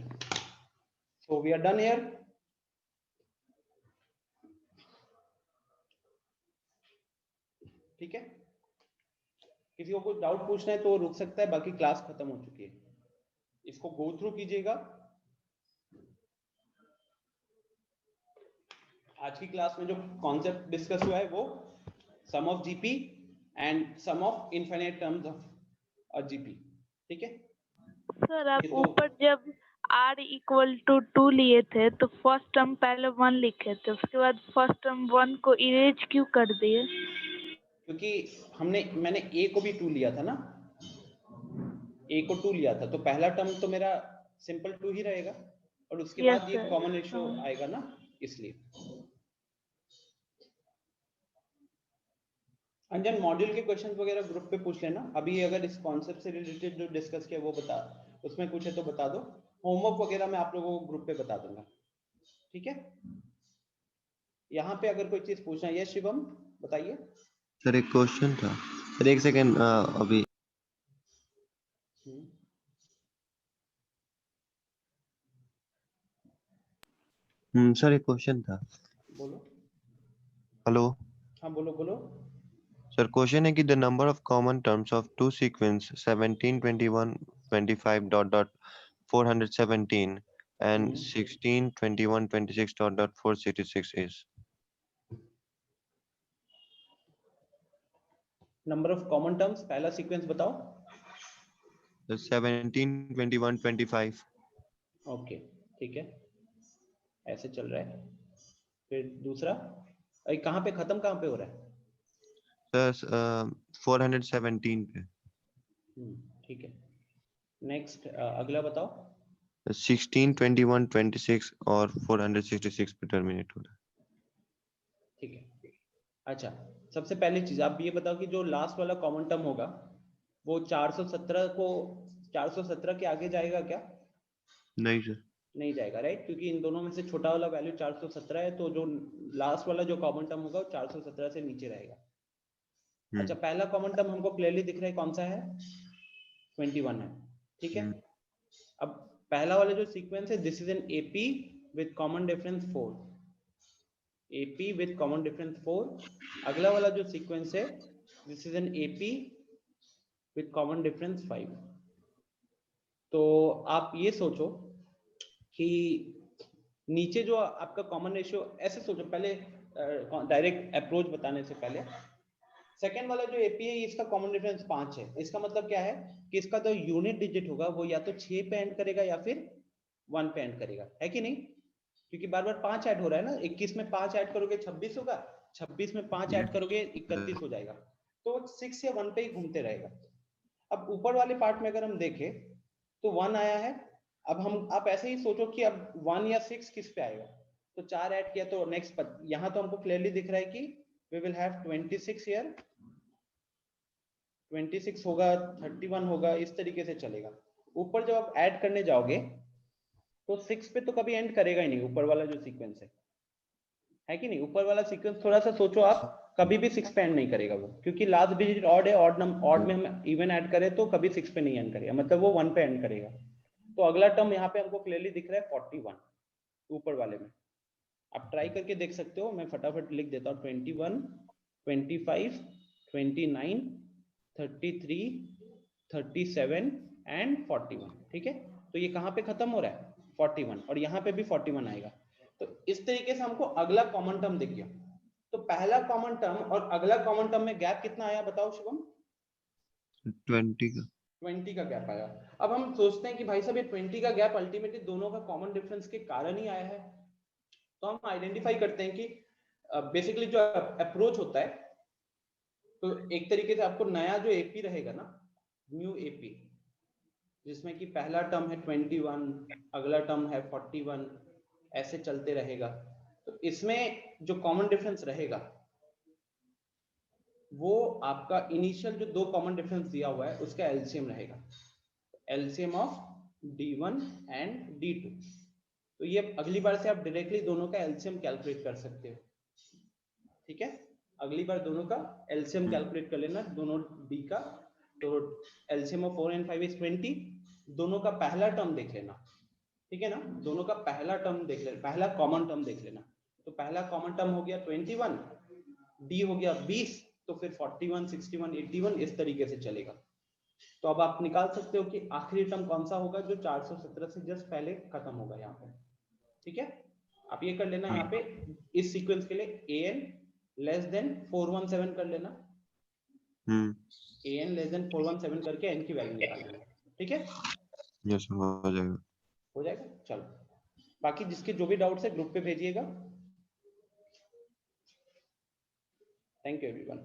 So we are done here. ठीक है, किसी को कुछ डाउट पूछना है तो रुक सकता है, बाकी क्लास खत्म हो चुकी है, इसको गो थ्रू कीजिएगा। आज की क्लास में जो कॉन्सेप्ट डिस्कस हुआ है वो sum of GP and sum of infinite terms of GP, ठीक है? सर आप ये तो ऊपर जब r इक्वल टू 2 लिए थे तो फर्स्ट टर्म पहले 1 लिखे थे, उसके बाद फर्स्ट टर्म 1 को इरेज क्यों कर दिए? क्योंकि मैंने a को भी 2 लिया था ना, a को 2 लिया था, तो पहला टर्म तो मेरा सिंपल 2 ही रहेगा और उसके यस बाद ये सर, कॉमन रेशियो आएगा ना, इसलिए। अंजन मॉड्यूल के क्वेश्चंस वगैरह ग्रुप पे पूछ लेना, अभी अगर इस कॉन्सेप्ट से रिलेटेड जो डिस्कस किया वो बता, उसमें कुछ है तो बता दो, होमवर्क वगैरह मैं आप लोगों को ग्रुप पे बता दूंगा, ठीक है? यहाँ पे अगर कोई चीज पूछना है, यस शिवम बताइए। सर एक क्वेश्चन था सर, एक सेकेंड अभी। सर एक क्वेश्चन था। बोलो। हेलो हाँ बोलो बोलो। सर, क्वेश्चन है कि the number of common terms of two sequence 17 21 25 dot dot 417 and 16 21 26 dot dot 466 is number of common terms, पहला सीक्वेंस बताओ। the 17 21 25। ओके ठीक है, ऐसे चल रहा है। फिर दूसरा, अरे कहाँ पे खत्म, कहाँ पे हो रहा है? सर 417 पे। ठीक है, नेक्स्ट अगला बताओ। 16 21 26 और 466 पे टर्मिनेट हो रहा है। ठीक है, अच्छा सबसे पहली चीज आप ये बताओ कि जो लास्ट वाला कॉमन टर्म होगा वो 417 को 417 के आगे जाएगा क्या? नहीं सर। नहीं जाएगा, राइट, क्योंकि इन दोनों में से छोटा वाला वैल्यू 417 है, तो जो लास्ट वाला जो कॉमन टर्म होगा वो 417 से नीचे रहेगा। अच्छा पहला कॉमन टर्म हमको क्लियरली दिख रहा है, कौन सा है? 21 है, ठीक है। अब पहला वाला जो सीक्वेंस है, this is an AP with common difference 4, AP with common difference 4। अगला वाला जो सीक्वेंस है, this is an AP with common difference 5। तो आप ये सोचो कि नीचे जो आपका कॉमन रेशियो, ऐसे सोचो पहले, डायरेक्ट अप्रोच बताने से पहले, सेकेंड वाला जो एपी है इसका कॉमन डिफरेंस 5 है, इसका मतलब क्या है कि इसका जो यूनिट डिजिट होगा वो या तो 6 पे एंड करेगा या फिर 1 पे एंड करेगा, है कि नहीं? क्योंकि बार बार 5 ऐड हो रहा है ना, 21 में 5 ऐड करोगे 26 होगा, 26 में 5 ऐड करोगे 31 हो जाएगा, तो 6 या 1 पे ही घूमते रहेगा। अब ऊपर वाले पार्ट में अगर हम देखें तो 1 आया है, अब हम आप ऐसे ही सोचो कि अब 1 या 6 किस पे आएगा, तो 4 ऐड किया तो नेक्स्ट यहाँ तो हमको क्लियरली दिख रहा है कि वी विल हैव 26 हियर, 26 होगा, 31 होगा, इस तरीके से चलेगा। ऊपर जब आप ऐड करने जाओगे तो 6 पे तो कभी एंड करेगा ही नहीं, ऊपर वाला जो सीक्वेंस है कि नहीं? ऊपर वाला सीक्वेंस थोड़ा सा सोचो आप, कभी भी 6 पे एंड नहीं करेगा वो, क्योंकि लास्ट डिजिट ऑड है, ऑड में हम इवन ऐड करें तो कभी 6 पे नहीं एंड करेगा, मतलब वो 1 पे एंड करेगा। तो अगला टर्म यहाँ पे हमको क्लियरली दिख रहा है 41 ऊपर वाले में। आप ट्राई करके देख सकते हो, मैं फटाफट लिख देता हूँ 21, 25, 29, 33, 37 एंड 41, ठीक है? तो ये कहाँ पे खत्म हो रहा है? 41, और यहाँ पे भी 41 आएगा। तो इस तरीके से हमको अगला कॉमन टर्म दिख गया। तो पहला कॉमन टर्म और अगला कॉमन टर्म में गैप कितना आया बताओ शुभम? 20 का गैप आया। अब हम सोचते हैं कि भाई साहब ये 20 का गैप अल्टीमेटली दोनों का कॉमन डिफरेंस के कारण ही आया है, तो हम आइडेंटिफाई करते हैं कि बेसिकली जो अप्रोच होता है, तो एक तरीके से आपको नया जो एपी रहेगा ना, न्यू एपी, जिसमें कि पहला टर्म है 21, अगला टर्म है 41, ऐसे चलते रहेगा। तो इसमें जो कॉमन डिफरेंस रहेगा वो आपका इनिशियल जो 2 कॉमन डिफरेंस दिया हुआ है उसका एलसीएम रहेगा, LCM of D1 and D2। तो ये अगली बार से आप डायरेक्टली दोनों का एलसीएम कैलकुलेट कर सकते हो, ठीक है? अगली बार दोनों का एलसीएम कैलकुलेट कर लेना, दोनों D का। तो एलसीएम ऑफ 4 and 5 is 20, दोनों का पहला टर्म देख लेना, ठीक है ना? दोनों का पहला टर्म देख लेना, पहला कॉमन टर्म देख लेना। तो पहला कॉमन टर्म हो गया 21, D हो गया 20, तो फिर 41, 61, 81 इस तरीके से चलेगा। तो अब आप निकाल सकते हो कि आखिरी टर्म कौन सा होगा जो 417 से जस्ट पहले खत्म होगा यहाँ पे, ठीक है? आप ये कर लेना यहाँ पे इस सीक्वेंस के लिए an लेस देन 417 कर लेना, an लेस देन 417 करके n की वैल्यू निकाल लेना, ठीक है? यस हो जाएगा। हो जाएगा, चलो। बाकी जिसके जो भी डाउट्स है ग्रुप पे भेजिएगा। Thank you everyone.